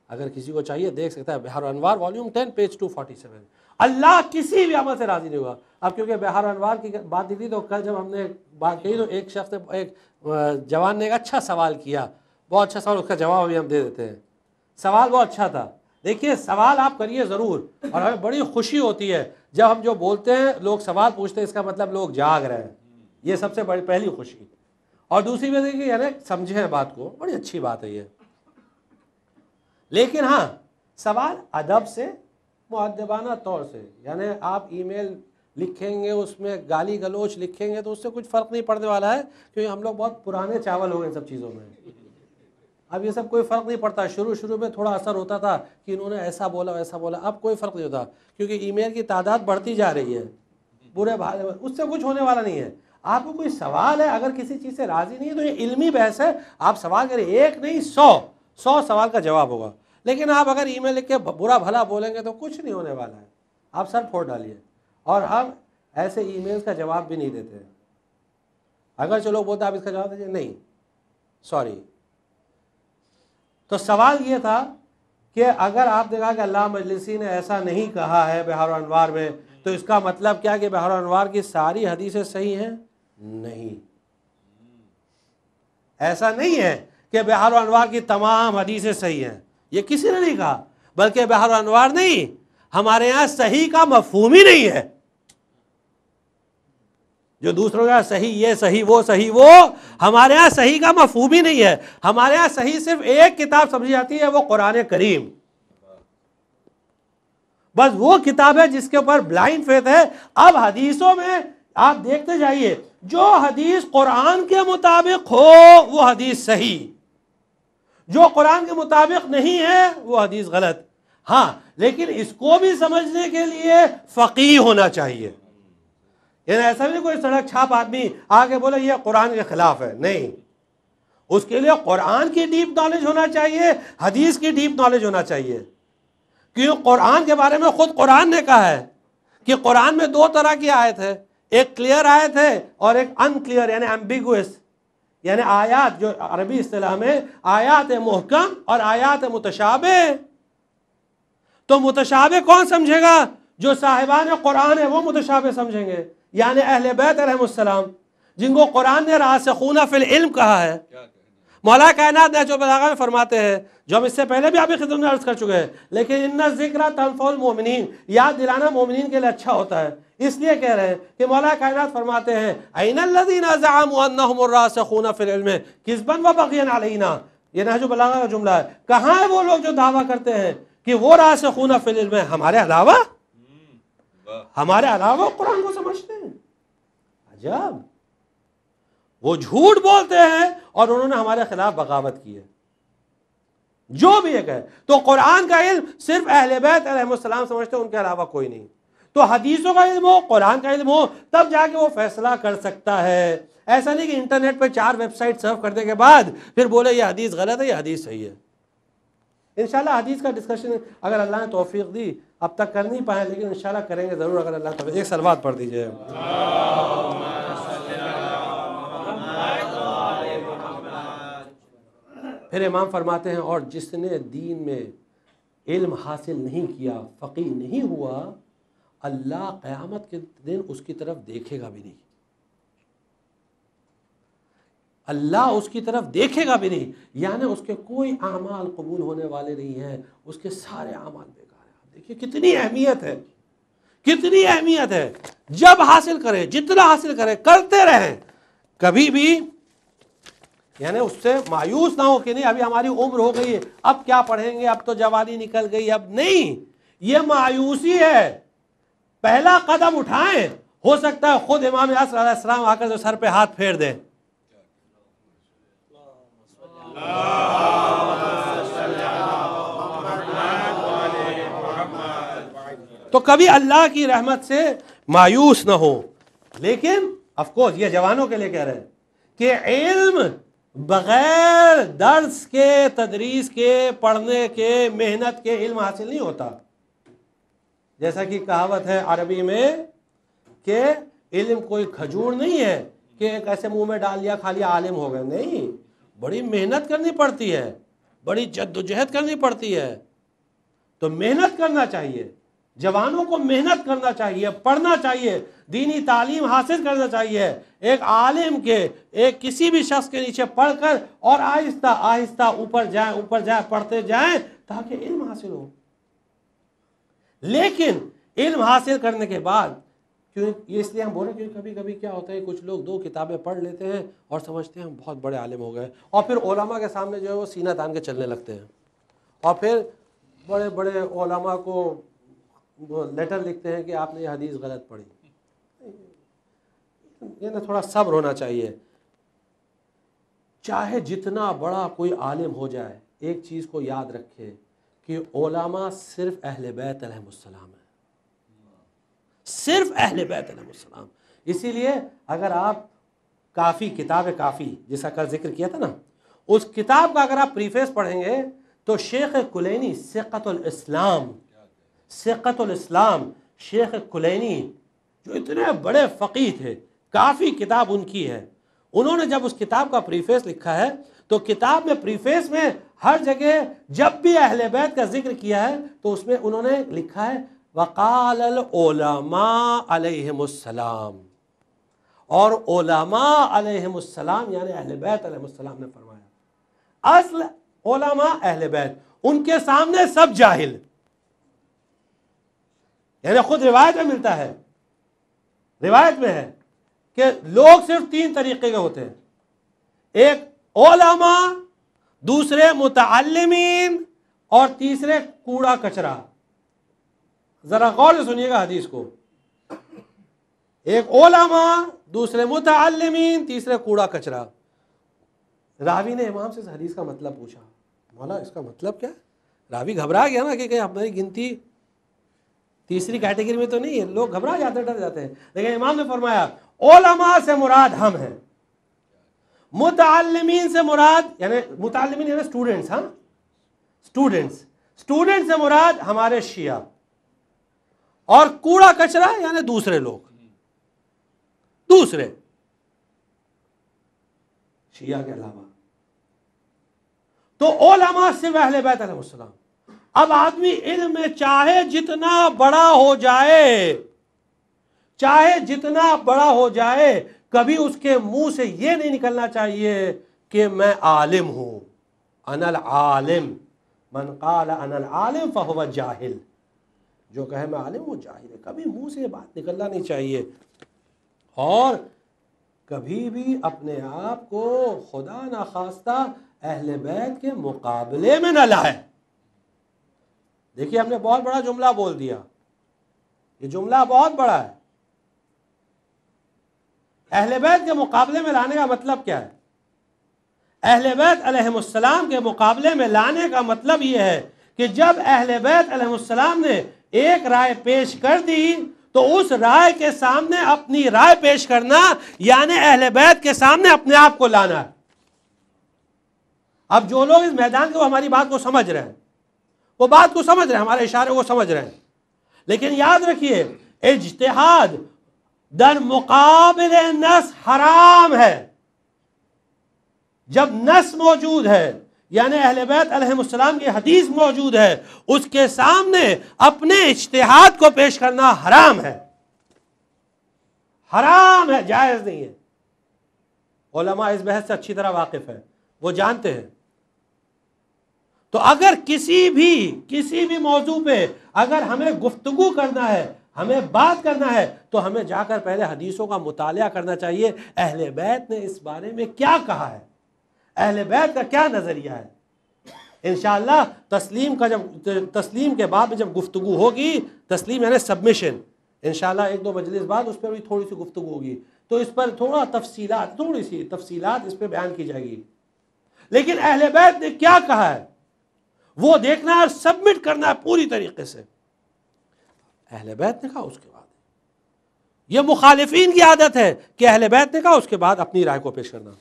اگر کسی کو چاہیے دیکھ سکتا ہے. بحر الانوار والیوم 10 پیج 247. اللہ کسی بھی عمل سے راضی نہیں ہوگا. اب کیونکہ بحر الانوار کی بات دی تو کل جب ہم نے بات کہی تو ایک شخص نے، ایک جوان نے ایک اچھا سوال کیا، بہت اچھا سوال، اس کا جواب ابھی ہم دے دیتے ہیں. سوال بہت اچھا تھا. دیکھیے سوال آپ کریے ضرور، اور ہمیں بڑی خوشی ہوتی ہے جب ہم جو بولتے ہیں لوگ سوال پوچھتے ہیں، اس کا مطلب لوگ جاگ رہے ہیں. یہ سب سے بڑی پہلی خوشی. اور دوسری بات کہ یعنی سمجھیں بات کو، بڑی اچھی بات ہے یہ. لیکن ہاں سوال ادب سے، مؤدبانہ طور سے. یعنی آپ ای میل لکھیں گے اس میں گالی گلوچ لکھیں گے تو اس سے کچھ فرق نہیں پڑنے والا ہے، کیونکہ ہم لوگ بہت پرانے چاول ہو گئے سب چیزوں میں. اب یہ سب کوئی فرق نہیں پڑتا. شروع میں تھوڑا اثر ہوتا تھا کہ انہوں نے ایسا بولا ویسا بولا، اب کوئی فرق نہیں ہوتا کیونکہ ای میل کی تعداد بڑھتی جا رہی ہے. برے بھالے اس سے کچھ ہونے والا نہیں ہے. آپ کو کوئی سوال ہے، اگر کسی چیز سے راضی نہیں ہے تو یہ علمی بحث ہے. آپ سوال کریں، ایک نہیں 100 سوال کا جواب ہوگا. لیکن آپ اگر ای میل لکھ کے برا بھلا بولیں گے تو کچھ نہیں ہونے والا ہے. آپ سر پھوڑ ڈالیے. اور ہم ایسے ای میل کا جواب بھی نہیں دیتے. اگر چلو بولتے آپ اس کا جواب دیجیے، نہیں سوری. تو سوال یہ تھا کہ اگر آپ نے کہا کہ علامہ مجلسی نے ایسا نہیں کہا ہے بحر الانوار میں، تو اس کا مطلب کیا کہ بحر الانوار کی ساری حدیثیں صحیح ہیں؟ نہیں، ایسا نہیں ہے کہ بحر الانوار کی تمام حدیثیں صحیح ہیں. یہ کسی نے نہیں کہا. بلکہ بحر الانوار نہیں، ہمارے یہاں صحیح کا مفہوم ہی نہیں ہے. جو دوسروں کا صحیح یہ صحیح وہ صحیح، وہ ہمارے ہاں صحیح کا مفہوم ہی نہیں ہے. ہمارے ہاں صحیح صرف ایک کتاب سمجھی جاتی ہے، وہ قرآن کریم. بس وہ کتاب ہے جس کے اوپر بلائنڈ فیتھ ہے. اب حدیثوں میں آپ دیکھتے جائیے، جو حدیث قرآن کے مطابق ہو وہ حدیث صحیح، جو قرآن کے مطابق نہیں ہے وہ حدیث غلط. ہاں لیکن اس کو بھی سمجھنے کے لیے فقیہ ہونا چاہیے. یعنی ایسا بھی نہیں کوئی سڑک چھاپ آدمی آگے بولے یہ قرآن کے خلاف ہے، نہیں. اس کے لیے قرآن کی ڈیپ نالج ہونا چاہیے، حدیث کی ڈیپ نالج ہونا چاہیے. کیوں؟ قرآن کے بارے میں خود قرآن نے کہا ہے کہ قرآن میں دو طرح کی آیت ہے، ایک کلیئر آیت ہے اور ایک ان کلیئر یعنی ایمبیگوس. یعنی آیات جو عربی اصطلاح میں آیات محکم اور آیات متشابہ. تو متشابہ کون سمجھے گا؟ جو صاحبان قرآن ہے وہ متشابہ سمجھیں گے، یعنی اہل بیت علیہ السلام جن کو قرآن نے راسخون فی العلم کہا ہے. مولا کائنات نے جو بلاغہ میں فرماتے ہیں، جو ہم اس سے پہلے بھی آپ کی خدمت میں عرض کر چکے ہیں، لیکن ان الذکر تنفع المؤمنین، یاد دلانا مومنین کے لیے اچھا ہوتا ہے. اس لیے کہہ رہے ہیں کہ مولا کائنات فرماتے ہیں این الذین زعموا انہم الراسخون فی العلم کذبا وبغیا علینا. یہ نہج البلاغہ کا جملہ ہے. کہاں ہے وہ لوگ جو دعویٰ کرتے ہیں کہ وہ راسخون فی العلم ہے، ہمارے علاوہ قرآن کو سمجھتے ہیں. عجب، وہ جھوٹ بولتے ہیں اور انہوں نے ہمارے خلاف بغاوت کی ہے. جو بھی ایک ہے تو قرآن کا علم صرف اہل بیت علیہ السلام سمجھتے ہیں، ان کے علاوہ کوئی نہیں. تو حدیثوں کا علم ہو، قرآن کا علم ہو، تب جا کے وہ فیصلہ کر سکتا ہے. ایسا نہیں کہ انٹرنیٹ پہ 4 ویب سائٹ سرف کرنے کے بعد پھر بولے یہ حدیث غلط ہے یہ حدیث صحیح ہے. انشاءاللہ حدیث کا ڈسکشن اگر اللہ نے توفیق دی، اب تک کر نہیں پائے لیکن انشاءاللہ کریں گے ضرور اگر اللہ توفیق. ایک صلوات پڑھ دیجئے. پھر امام فرماتے ہیں اور جس نے دین میں علم حاصل نہیں کیا، فقیہ نہیں ہوا، اللہ قیامت کے دن اس کی طرف دیکھے گا بھی نہیں. اللہ اس کی طرف دیکھے گا بھی نہیں، یعنی اس کے کوئی اعمال قبول ہونے والے نہیں ہیں، اس کے سارے اعمال بیکار ہیں. آپ دیکھیے کتنی اہمیت ہے، کتنی اہمیت ہے. جب حاصل کریں، جتنا حاصل کریں، کرتے رہیں، کبھی بھی یعنی اس سے مایوس نہ ہو کہ نہیں ابھی ہماری عمر ہو گئی ہے اب کیا پڑھیں گے، اب تو جوانی نکل گئی. اب نہیں، یہ مایوسی ہے. پہلا قدم اٹھائیں، ہو سکتا ہے خود امام عصر علیہ السلام آ کر سر پہ ہاتھ پھیر دیں. تو کبھی اللہ کی رحمت سے مایوس نہ ہو. لیکن آف کورس یہ جوانوں کے لیے کہہ رہے ہیں کہ علم بغیر درس کے، تدریس کے، پڑھنے کے، محنت کے علم حاصل نہیں ہوتا. جیسا کہ کہاوت ہے عربی میں کہ علم کوئی کھجور نہیں ہے کہ ایک ایسے منہ میں ڈال دیا کھا لیا عالم ہو گئے. نہیں، بڑی محنت کرنی پڑتی ہے، بڑی جد و جہد کرنی پڑتی ہے. تو محنت کرنا چاہیے، جوانوں کو محنت کرنا چاہیے، پڑھنا چاہیے، دینی تعلیم حاصل کرنا چاہیے. ایک عالم کے، ایک کسی بھی شخص کے نیچے پڑھ کر اور آہستہ آہستہ اوپر جائیں پڑھتے جائیں تاکہ علم حاصل ہو. لیکن علم حاصل کرنے کے بعد کیوں یہ اس لیے ہم بولیں کہ کبھی کبھی کیا ہوتا ہے کچھ لوگ 2 کتابیں پڑھ لیتے ہیں اور سمجھتے ہیں ہم بہت بڑے عالم ہو گئے، اور پھر علماء کے سامنے جو ہے وہ سینہ تان کے چلنے لگتے ہیں، اور پھر بڑے بڑے علماء کو لیٹر لکھتے ہیں کہ آپ نے یہ حدیث غلط پڑھی. یہ نا تھوڑا صبر ہونا چاہیے. چاہے جتنا بڑا کوئی عالم ہو جائے، ایک چیز کو یاد رکھے کہ علماء صرف اہل بیت علیہ السلام ہیں، صرف اہل بیت علیہ السلام. اسی لیے اگر آپ کافی، کتاب کافی جس کا کل ذکر کیا تھا نا، اس کتاب کا اگر آپ پریفیس پڑھیں گے تو شیخ کلینی ثقۃ الاسلام، ثقۃ الاسلام شیخ کلینی جو اتنے بڑے فقیہ تھے، کافی کتاب ان کی ہے. انہوں نے جب اس کتاب کا پریفیس لکھا ہے تو کتاب میں پریفیس میں ہر جگہ جب بھی اہل بیت کا ذکر کیا ہے تو اس میں انہوں نے لکھا ہے وقال العلماء علیہم السلام، اور علماء علیہم السلام یعنی اہل بیت علیہم السلام نے فرمایا. اصل علماء اہل بیت، ان کے سامنے سب جاہل. یعنی خود روایت میں ملتا ہے، روایت میں ہے کہ لوگ صرف 3 طریقے کے ہوتے ہیں، ایک علماء، دوسرے متعلمین، اور تیسرے کوڑا کچرا. ذرا غور سے سنیے گا حدیث کو. ایک علماء، دوسرے متعلمین، تیسرے کوڑا کچرا. راوی نے امام سے اس حدیث کا مطلب پوچھا، مولا اس کا مطلب کیا ہے؟ راوی گھبرا گیا نا کہ ہماری گنتی تیسری کیٹیگری میں تو نہیں ہے. لوگ گھبرا جاتے ہیں، ڈر جاتے ہیں. لیکن امام نے فرمایا علماء سے مراد ہم ہیں، متعلمین سے مراد یعنی متعلمین یعنی اسٹوڈنٹس. ہاں اسٹوڈنٹس سے مراد ہمارے شیعہ، اور کوڑا کچرا یعنی دوسرے لوگ، دوسرے شیعہ کے علاوہ. تو علماء صرف اہل بیت علیہ السلام. اب آدمی علم میں چاہے جتنا بڑا ہو جائے، کبھی اس کے منہ سے یہ نہیں نکلنا چاہیے کہ میں عالم ہوں. انا العالم، من قال انا العالم فهو جاہل. جو کہے میں عالم ہوں جاہل ہے. کبھی منہ سے یہ بات نکلنا نہیں چاہیے. اور کبھی بھی اپنے آپ کو خدا نخواستہ اہل بیت کے مقابلے میں نہ لائے. دیکھیے ہم نے بہت بڑا جملہ بول دیا، یہ جملہ بہت بڑا ہے. اہل بیت کے مقابلے میں لانے کا مطلب کیا ہے؟ اہل بیت علیہ السلام کے مقابلے میں لانے کا مطلب یہ ہے کہ جب اہل بیت علیہ السلام نے ایک رائے پیش کر دی تو اس رائے کے سامنے اپنی رائے پیش کرنا یعنی اہل بیت کے سامنے اپنے آپ کو لانا ہے. اب جو لوگ اس میدان کے وہ ہماری بات کو سمجھ رہے ہیں، وہ بات کو سمجھ رہے ہیں، ہمارے اشارے کو سمجھ رہے ہیں. لیکن یاد رکھیے اجتہاد در مقابل نص حرام ہے. جب نص موجود ہے یعنی اہل بیت علیہ السلام کی حدیث موجود ہے، اس کے سامنے اپنے اجتہاد کو پیش کرنا حرام ہے. حرام ہے، جائز نہیں ہے. علماء اس بحث سے اچھی طرح واقف ہیں، وہ جانتے ہیں. تو اگر کسی بھی موضوع پہ اگر ہمیں گفتگو کرنا ہے، ہمیں بات کرنا ہے، تو ہمیں جا کر پہلے حدیثوں کا مطالعہ کرنا چاہیے. اہل بیت نے اس بارے میں کیا کہا ہے، اہل بیت کا کیا نظریہ ہے. انشاءاللہ تسلیم کے بعد جب گفتگو ہوگی، تسلیم یعنی سبمیشن، انشاءاللہ 1-2 مجلس بعد اس پر بھی تھوڑی سی گفتگو ہوگی، تو اس پر تھوڑی سی تفصیلات اس پہ بیان کی جائے گی. لیکن اہل بیت نے کیا کہا ہے وہ دیکھنا اور سبمٹ کرنا ہے پوری طریقے سے. اہل بیت نے کہا اس کے بعد. یہ مخالفین کی عادت ہے کہ اہل بیت نے کہا اس کے بعد اپنی رائے کو پیش کرنا.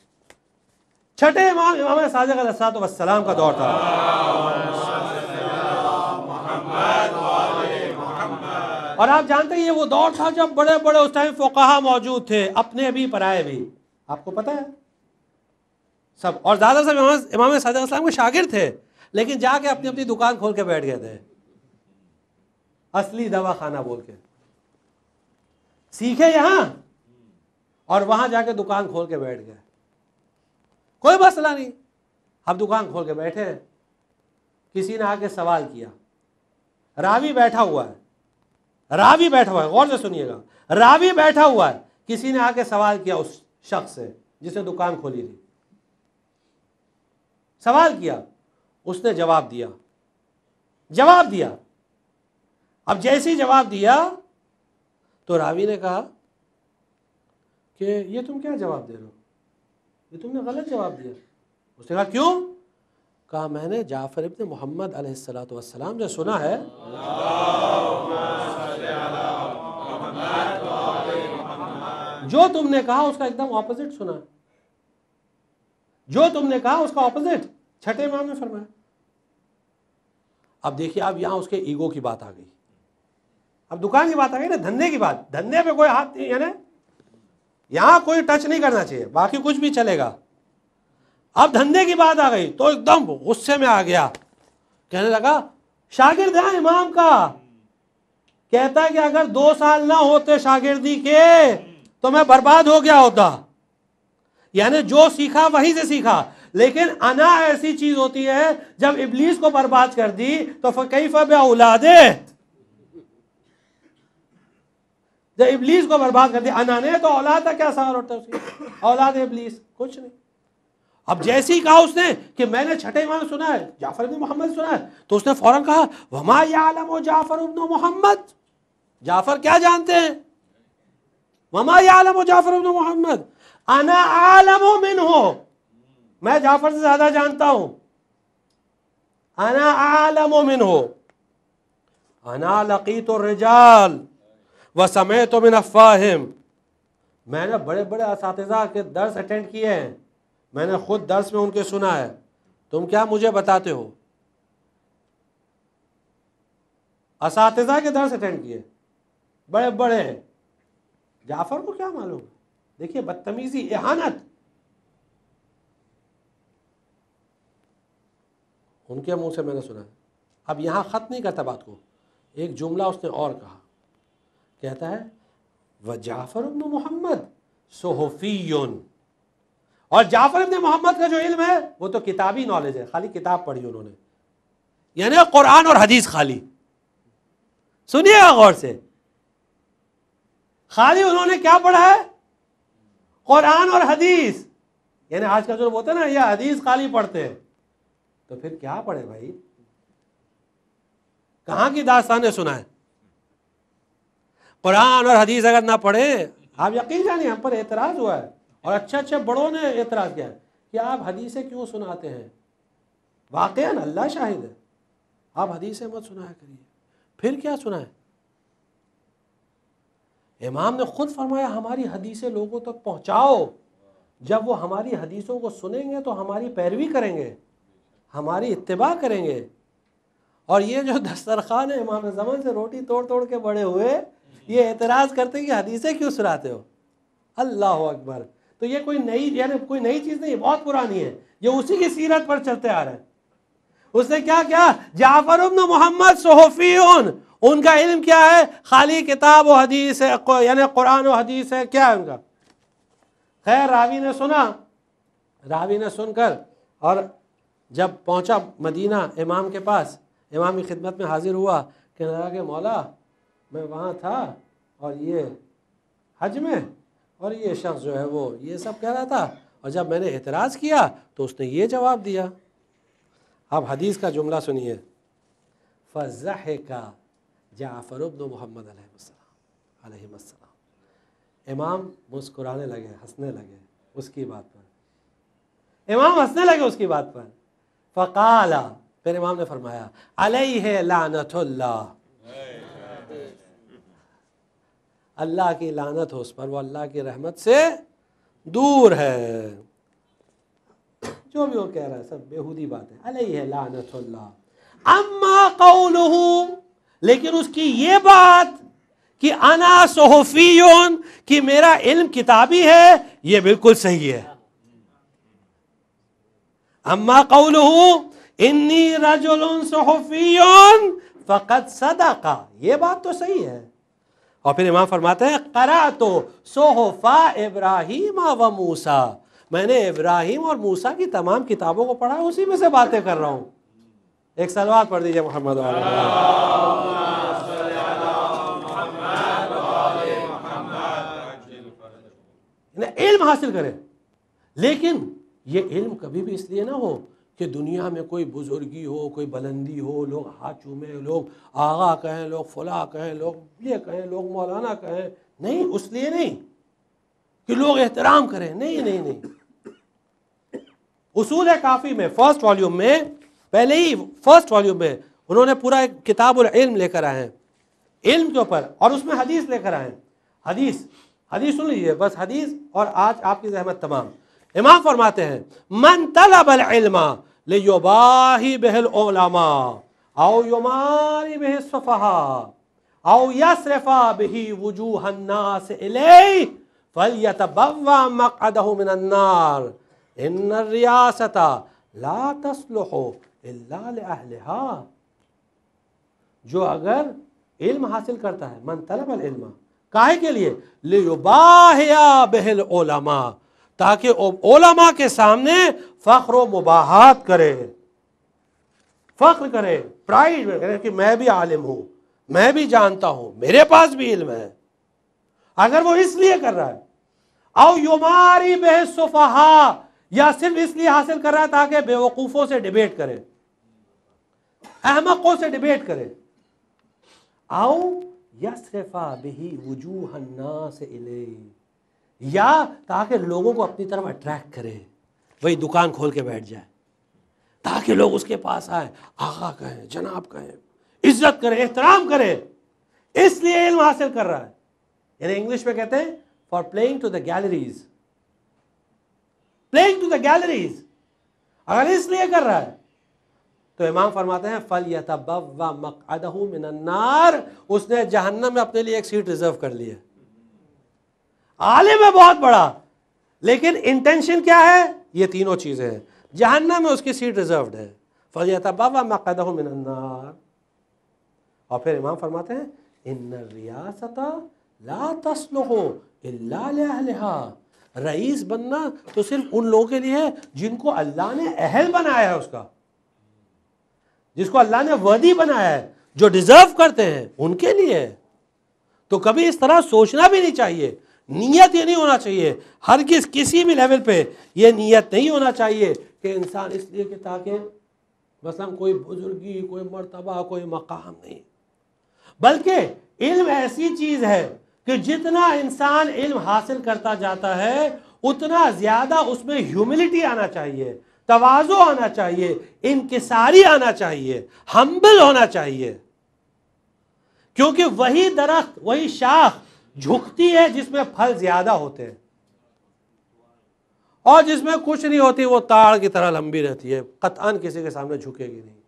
چھٹے امام صادق علیہ السلام کا دور تھا. اور آپ جانتے ہیں یہ وہ دور تھا جب بڑے بڑے اس ٹائم فقہا موجود تھے، اپنے بھی پرائے بھی. آپ کو پتہ ہے سب. اور زیادہ سے امام صادق علیہ السلام کے شاگرد تھے، لیکن جا کے اپنی دکان کھول کے بیٹھ گئے تھے، اصلی دوا خانہ بول کے. سیکھے یہاں اور وہاں جا کے دکان کھول کے بیٹھ گئے. کوئی مسئلہ نہیں، اب دکان کھول کے بیٹھے. کسی نے آ کے سوال کیا، راوی بیٹھا ہوا ہے، غور سے سنیے گا. راوی بیٹھا ہوا ہے، کسی نے آ کے سوال کیا اس شخص سے جس نے دکان کھولی تھی. سوال کیا، اس نے جواب دیا. اب جیسے ہی جواب دیا تو راوی نے کہا کہ یہ تم کیا جواب دے رہے ہو، یہ تم نے غلط جواب دیا. اس نے کہا کیوں؟ کہا میں نے جعفر ابن محمد علیہ السلام جو سنا ہے، جو تم نے کہا اس کا ایک دم اپوزٹ سنا. جو تم نے کہا اس کا اپوزٹ. چھٹے امام نے فرمایا. اب دیکھیے اب یہاں اس کے ایگو کی بات آ گئی، اب دکان کی بات آ گئی نا، دھندے کی بات. دھندے پہ کوئی ہاتھ نہیں، یعنی یہاں کوئی ٹچ نہیں کرنا چاہیے، باقی کچھ بھی چلے گا. اب دھندے کی بات آ گئی تو ایک دم غصے میں آ گیا. کہنے لگا شاگرد ہے امام کا، کہتا ہے کہ اگر 2 سال نہ ہوتے شاگردی کے تو میں برباد ہو گیا ہوتا. یعنی جو سیکھا وہیں سے سیکھا. لیکن انا ایسی چیز ہوتی ہے جب ابلیس کو برباد کر دی تو فکیف باولادہ. جب ابلیس کو برباد کر دیا، انا نے تو اولاد کا کیا سوال ہوتا ہے اس کی، اولاد ابلیس کچھ نہیں. اب جیسے ہی کہا اس نے کہ میں نے چھٹے امام سنا ہے، جعفر ابن محمد سنا ہے، تو اس نے فوراً کہا وما یعلم جعفر ابن محمد، جعفر کیا جانتے ہیں، وما یعلم جعفر ابن محمد انا عالم منہ، میں جعفر سے زیادہ جانتا ہوں، انا عالم منہ، انا لقیت الرجال وسمعت من افواہہم، میں نے بڑے بڑے اساتذہ کے درس اٹینڈ کیے ہیں، میں نے خود درس میں ان کے سنا ہے، تم کیا مجھے بتاتے ہو؟ اساتذہ کے درس اٹینڈ کیے بڑے بڑے ہیں، جعفر کو کیا معلوم؟ دیکھیے بدتمیزی، اہانت. ان کے منہ سے میں نے سنا ہے. اب یہاں ختم نہیں کرتا بات کو، ایک جملہ اس نے اور کہا، کہتا ہے وجعفر ابن محمد صحفی، اور جعفر ابن محمد کا جو علم ہے وہ تو کتابی نالج ہے، خالی کتاب پڑھی انہوں نے، یعنی قرآن اور حدیث خالی. سنیے گا غور سے، خالی انہوں نے کیا پڑھا ہے؟ قرآن اور حدیث. یعنی آج کل جو بولتے ہیں نا یہ حدیث خالی پڑھتے ہیں، تو پھر کیا پڑھے بھائی؟ کہاں کی داستانیں سنائیں؟ قرآن اور حدیث اگر نہ پڑھے، آپ یقین جانیے ہم پر اعتراض ہوا ہے، اور اچھے بڑوں نے اعتراض کیا ہے کہ آپ حدیثیں کیوں سناتے ہیں؟ واقعاً اللہ شاہد ہے، آپ حدیثیں مت سنایا کریے. پھر کیا سنائیں؟ امام نے خود فرمایا ہماری حدیثیں لوگوں تک پہنچاؤ، جب وہ ہماری حدیثوں کو سنیں گے تو ہماری پیروی کریں گے، ہماری اتباع کریں گے. اور یہ جو دسترخوان ہے امام زمان سے روٹی توڑ توڑ کے بڑے ہوئے، یہ اعتراض کرتے ہیں کہ حدیثیں کیوں سناتے ہو؟ اللہ اکبر. تو یہ کوئی نئی، یعنی کوئی نئی چیز نہیں، بہت پرانی ہے، یہ اسی کی سیرت پر چلتے آ رہے ہیں. اس نے کیا کیا؟ جعفر ابن محمد صحفیون، ان کا علم کیا ہے؟ خالی کتاب و حدیث ہے، یعنی قرآن و حدیث ہے. کیا ہے ان کا؟ خیر راوی نے سنا، راوی نے سن کر، اور جب پہنچا مدینہ امام کے پاس، امام کی خدمت میں حاضر ہوا، کہنے لگا کہ مولا میں وہاں تھا اور یہ حج میں، اور یہ شخص جو ہے وہ یہ سب کہہ رہا تھا، اور جب میں نے اعتراض کیا تو اس نے یہ جواب دیا. اب حدیث کا جملہ سنیے، فَضَحِكَ جعفر ابن محمد علیہ السلام. امام مسکرانے لگے، ہنسنے لگے اس کی بات پر، امام ہنسنے لگے اس کی بات پر. فقال، پھر امام نے فرمایا علیہ لعنت اللہ، اللہ کی لعنت ہو اس پر، وہ اللہ کی رحمت سے دور ہے. جو بھی وہ کہہ رہا ہے سب بیہودی بات ہے. علیہ لعنت اللہ. اما قولہ، لیکن اس کی یہ بات کہ انا صحفیون، کہ میرا علم کتابی ہے، یہ بالکل صحیح ہے. اما قولہ انی رجل صحفیون فقد صدق، یہ بات تو صحیح ہے. اور پھر امام فرماتے ہیں قرأت صحف ابراہیم و موسیٰ، میں نے ابراہیم اور موسیٰ کی تمام کتابوں کو پڑھا، اسی میں سے باتیں کر رہا ہوں. ایک صلوات پڑھ دیجئے محمد و آل محمد. علم حاصل کریں، لیکن یہ علم کبھی بھی اس لیے نہ ہو کہ دنیا میں کوئی بزرگی ہو، کوئی بلندی ہو، لوگ ہاتھ چومیں، لوگ آغا کہیں، لوگ فلاں کہیں، لوگ یہ کہیں، لوگ مولانا کہیں. نہیں، اس لیے نہیں کہ لوگ احترام کریں، نہیں نہیں نہیں. اصول کافی میں فرسٹ والیوم میں، پہلے ہی فرسٹ والیوم میں انہوں نے پورا ایک کتاب العلم لے کر آئے ہیں علم کے اوپر، اور اس میں حدیث لے کر آئے ہیں. حدیث سن لیجیے بس، حدیث اور آج آپ کی زحمت تمام. امام فرماتے ہیں من طلب العلم لیباہی بہ العلماء او یماری بہ السفہاء او یصرف بہ وجوہ الناس الیہ فلیتبوأ مقعدہ من النار ان الریاست لا تصلح الا لأہلہا. جو اگر علم حاصل کرتا ہے، من طلب العلم، کاہے کے لیے؟ لیباہی بہ العلماء، تاکہ علماء کے سامنے فخر و مباحات کرے، فخر کرے، پرائیڈ کرے کہ میں بھی عالم ہوں، میں بھی جانتا ہوں، میرے پاس بھی علم ہے. اگر وہ اس لیے کر رہا ہے او یماری بہ السفہاء، یا صرف اس لیے حاصل کر رہا ہے تاکہ بے وقوفوں سے ڈیبیٹ کرے، احمقوں سے ڈیبیٹ کرے، او یصرف بہ وجوہ الناس الیہ، یا تاکہ لوگوں کو اپنی طرف اٹریکٹ کرے، وہی دکان کھول کے بیٹھ جائے تاکہ لوگ اس کے پاس آئیں، آقا کہیں، جناب کہیں، عزت کرے، احترام کرے، اس لیے علم حاصل کر رہا ہے. یعنی انگلش میں کہتے ہیں for playing to the galleries, playing to the galleries. اگر اس لیے کر رہا ہے تو امام فرماتے ہیں فَلْيَتَبَوَّأْ مَقْعَدَهُ مِنَ النَّارِ، اس نے جہنم میں اپنے لیے ایک سیٹ ریزرو کر لی ہے. عالم ہے بہت بڑا، لیکن انٹینشن کیا ہے؟ یہ تینوں چیزیں ہیں. جہنم میں اس کی سیٹ ریزروڈ ہے. فَلْيَتَبَوَّأْ مَقْعَدَهُ مِنَ النَّارِ. اور پھر امام فرماتے ہیں ان الریاست لا تصلح الا لأہلہا، رئیس بننا تو صرف ان لوگوں کے لیے ہے جن کو اللہ نے اہل بنایا ہے، اس کا جس کو اللہ نے وردی بنایا ہے، جو ڈیزرو کرتے ہیں ان کے لیے. تو کبھی اس طرح سوچنا بھی نہیں چاہیے. نیت یہ نہیں ہونا چاہیے ہرگز کسی بھی لیول پہ، یہ نیت نہیں ہونا چاہیے کہ انسان اس لیے کہ تاکہ مثلا کوئی بزرگی، کوئی مرتبہ، کوئی مقام نہیں، بلکہ علم ایسی چیز ہے کہ جتنا انسان علم حاصل کرتا جاتا ہے اتنا زیادہ اس میں ہیوملٹی آنا چاہیے، تواضع آنا چاہیے، انکساری آنا چاہیے، ہمبل ہونا چاہیے. کیونکہ وہی درخت، وہی شاخ جھکتی ہے جس میں پھل زیادہ ہوتے ہیں، اور جس میں کچھ نہیں ہوتی وہ تاڑ کی طرح لمبی رہتی ہے، قطعاً کسی کے سامنے جھکے گی نہیں.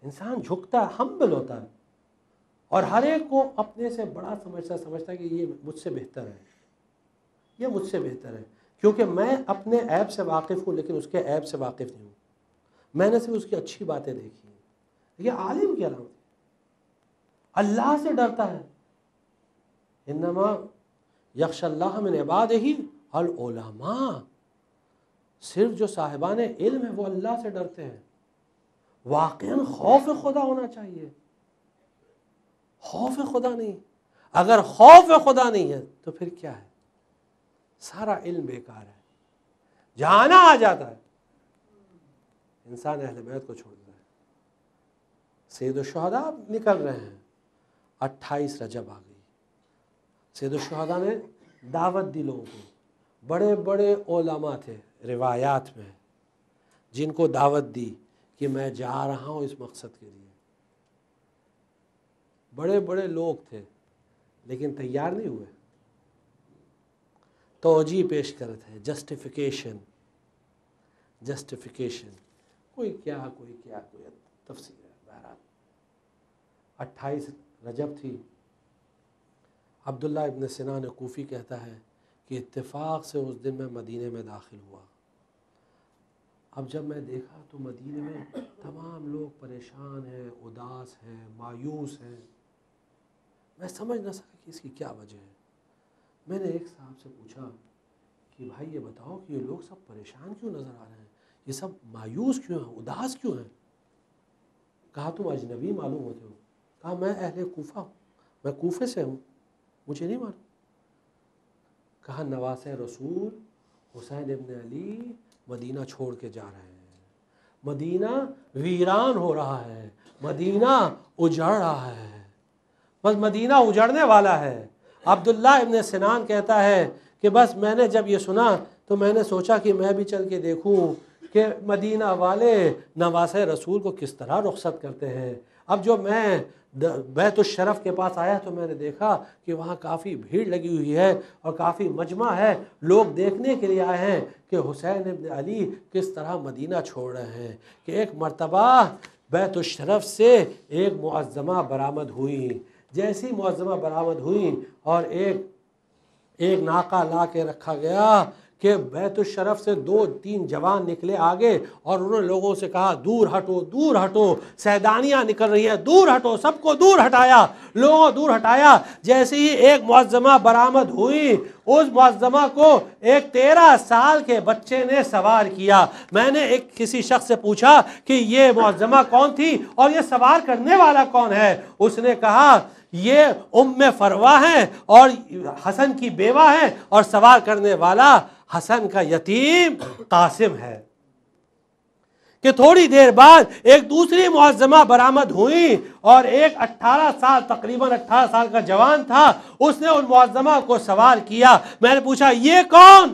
انسان جھکتا ہے، ہمبل ہوتا ہے، اور ہر ایک کو اپنے سے بڑا سمجھتا ہے کہ یہ مجھ سے بہتر ہے، یہ مجھ سے بہتر ہے، کیونکہ میں اپنے عیب سے واقف ہوں لیکن اس کے عیب سے واقف نہیں ہوں، میں نے صرف اس کی اچھی باتیں دیکھی ہیں. یہ عالم کی علامت ہے، اللہ سے ڈرتا ہے. انما یخشی اللہ من عبادہ العلماء، صرف جو صاحبان علم ہیں وہ اللہ سے ڈرتے ہیں. واقعاً خوف خدا ہونا چاہیے، خوف خدا نہیں. اگر خوف خدا نہیں ہے تو پھر کیا ہے؟ سارا علم بیکار ہے. جہانا آ جاتا ہے انسان اہل بیت کو چھوڑ دیتا ہے. سید الشہداء نکل رہے ہیں، 28 رجب آ گئی. سید الشہداء نے دعوت دی لوگوں کو. بڑے بڑے علماء تھے روایات میں جن کو دعوت دی کہ میں جا رہا ہوں اس مقصد کے لیے. بڑے بڑے لوگ تھے لیکن تیار نہیں ہوئے. توجیہ پیش کر رہے تھے، جسٹیفیکیشن، کوئی کیا کوئی تفسیر ہے. بہرحال 28 رجب تھی. عبداللہ ابن سنان کوفی کہتا ہے کہ اتفاق سے اس دن میں مدینے میں داخل ہوا. اب جب میں دیکھا تو مدینے میں تمام لوگ پریشان ہیں، اداس ہیں، مایوس ہیں. میں سمجھ نہ سکا کہ اس کی کیا وجہ ہے. میں نے ایک صاحب سے پوچھا کہ بھائی یہ بتاؤ کہ یہ لوگ سب پریشان کیوں نظر آ رہے ہیں، یہ سب مایوس کیوں ہیں، اداس کیوں ہیں؟ کہا تم اجنبی معلوم ہوتے ہو. کہا میں اہل کوفہ ہوں، میں کوفے سے ہوں، مجھے نہیں معلوم. کہا نواس رسول حسین ابن علی مدینہ چھوڑ کے جا رہے ہیں، مدینہ ویران ہو رہا ہے، مدینہ اجڑ رہا ہے، بس مدینہ اجڑنے والا ہے. عبداللہ ابن سنان کہتا ہے کہ بس میں نے جب یہ سنا تو میں نے سوچا کہ میں بھی چل کے دیکھوں کہ مدینہ والے نواس رسول کو کس طرح رخصت کرتے ہیں. اب جو میں بیت الشرف کے پاس آیا تو میں نے دیکھا کہ وہاں کافی بھیڑ لگی ہوئی ہے اور کافی مجمع ہے، لوگ دیکھنے کے لیے آئے ہیں کہ حسین ابن علی کس طرح مدینہ چھوڑ رہے ہیں. کہ ایک مرتبہ بیت الشرف سے ایک معظمہ برآمد ہوئی. جیسی معظمہ برآمد ہوئی اور ایک ناقہ لا کے رکھا گیا کہ بیت الشرف سے 2-3 جوان نکلے آگے اور انہوں نے لوگوں سے کہا دور ہٹو، دور ہٹو، سیدانیاں نکل رہی ہے، دور ہٹو. سب کو دور ہٹایا، لوگوں دور ہٹایا. جیسے ہی ایک معظمہ برآمد ہوئی اس معظمہ کو ایک 13 سال کے بچے نے سوار کیا. میں نے کسی شخص سے پوچھا کہ یہ معظمہ کون تھی اور یہ سوار کرنے والا کون ہے؟ اس نے کہا یہ فروا ہیں اور حسن کی بیوہ ہیں اور سوار کرنے والا حسن کا یتیم قاسم ہے۔ کہ تھوڑی دیر بعد ایک دوسری معظمہ برآمد ہوئی اور ایک 18 سال تقریباً 18 سال کا جوان تھا، اس نے ان معظمہ کو سوار کیا۔ میں نے پوچھا یہ کون؟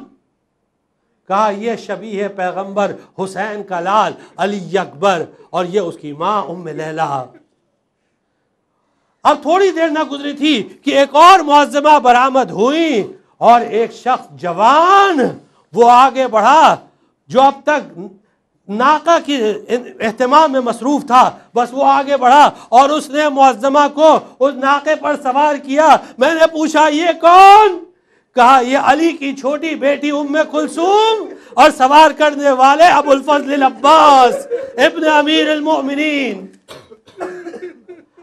کہا یہ شبیہ پیغمبر حسین کا لال علی اکبر اور یہ اس کی ماں ام لیلہ۔ اب تھوڑی دیر نہ گزری تھی کہ ایک اور معظمہ برآمد ہوئی اور ایک شخص جوان وہ آگے بڑھا جو اب تک ناقہ کی اہتمام میں مصروف تھا، بس وہ آگے بڑھا اور اس نے معظمہ کو اس ناقے پر سوار کیا۔ میں نے پوچھا یہ کون؟ کہا یہ علی کی چھوٹی بیٹی ام کلثوم اور سوار کرنے والے ابو الفضل العباس ابن امیر المؤمنین۔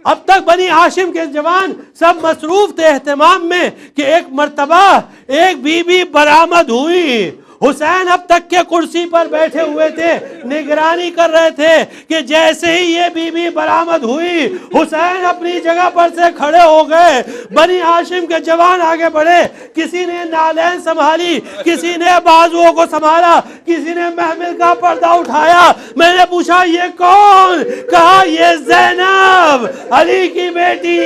اب تک بنی ہاشم کے جوان سب مصروف تھے اہتمام میں کہ ایک مرتبہ ایک بی بی برآمد ہوئی۔ حسین اب تک کے کرسی پر بیٹھے ہوئے تھے، نگرانی کر رہے تھے کہ جیسے ہی یہ بی بی برآمد ہوئی حسین اپنی جگہ پر سے کھڑے ہو گئے۔ بنی ہاشم کے جوان آگے بڑھے، کسی نے نالین سنبھالی، کسی نے بازوؤں کو سنبھالا، کسی نے محمل کا پردہ اٹھایا۔ میں نے پوچھا یہ کون؟ کہا یہ زینب علی کی بیٹی۔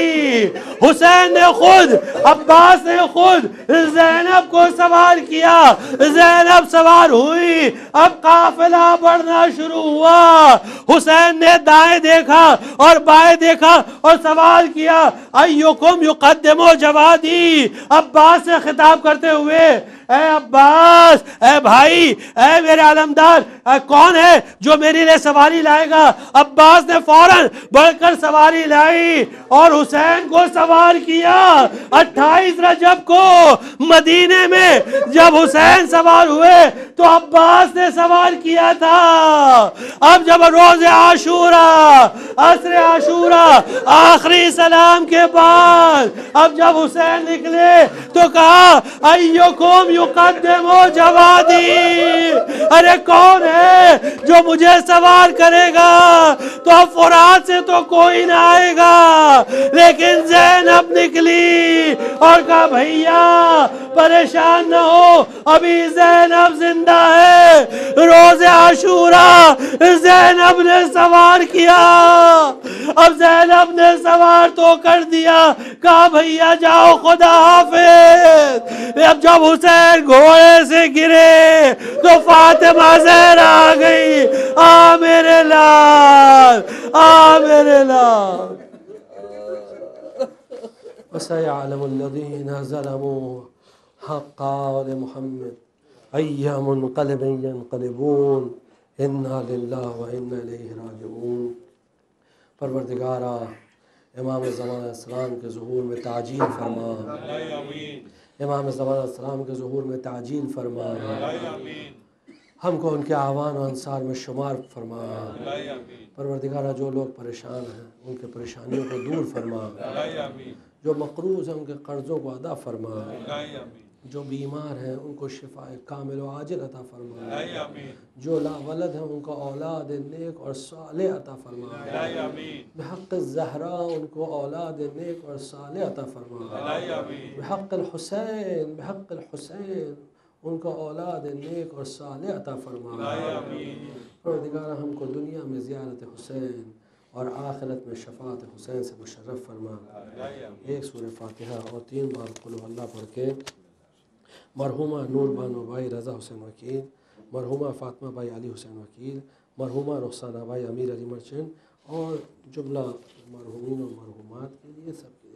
حسین نے خود، عباس نے خود زینب کو سوار کیا۔ زینب سوار ہوئی، اب قافلہ بڑھنا شروع ہوا۔ حسین نے دائیں دیکھا اور بائیں دیکھا اور سوال کیا ایکم یقدم جوادی، عباس سے خطاب کرتے ہوئے اے عباس، اے بھائی، اے میرے علمدار، کون ہے جو میرے لیے سواری لائے گا؟ عباس نے فوراً بڑھ کر سواری لائی اور حسین کو سوار کیا۔ 28 رجب کو مدینے میں جب حسین سوار ہوئے تو عباس نے سوار کیا تھا۔ اب جب روز عاشورہ، عصر عاشورہ، آخری سلام کے بعد اب جب حسین نکلے تو کہا ایکم یقدم جوادی، ارے کون ہے جو مجھے سوار کرے گا؟ تو اب فرات سے تو کوئی نہ آئے گا، لیکن زینب نکلی اور کہا بھیا پریشان نہ ہو، ابھی زینب زندہ ہے۔ روز عاشورہ زینب نے سوار کیا۔ اب زینب نے سوار تو کر دیا، کہا بھیا جاؤ خدا حافظ۔ اب جب حسین گھوڑے سے گرے تو فاطمہ زہرا آ گئی، آ میرے لال، آ میرے لال۔ وَسَيَعْلَمُ الَّذِينَ ظَلَمُوا حق قول محمد أَيَّ مُنْقَلِبٍ يَنْقَلِبُونَ إِنَّا لِلَّهِ وَإِنَّا إِلَيْهِ راجعون۔ پروردگارا امام زمان علیہ السلام کے ظہور میں تعجیل فرما، امام زمان علیہ السلام کے ظہور میں تعجیل فرما، ہم کو ان کے اعوان و انصار میں شمار فرما۔ پروردگارا جو لوگ پریشان ہیں ان کے پریشانیوں کو دور فرما، جو مقروض ہیں ان کے قرضوں کو ادا فرما، جو بیمار ہیں ان کو شفاء کامل و عاجل عطا فرما، جو لا ولد ہیں ان کو اولاد نیک اور صالح عطا فرما، بحق الزہراء ان کو اولاد نیک اور صالح عطا فرما، بحق الحسین، بحق الحسین ان کو اولاد نیک اور صالح عطا فرما۔ پروردگارا ہم کو دنیا میں زیارت حسین اور آخرت میں شفاعت حسین سے مشرف فرما۔ ایک سورہ فاتحہ اور 3 بار قل هو اللہ پڑھ کے مرحومہ نور بانو بھائی رضا حسین وکیل، مرحومہ فاطمہ بھائی علی حسین وکیل، مرحومہ رخسانہ بھائی امیر علی مرچنٹ اور جملہ مرحومین و مرحومات کے لیے سب کے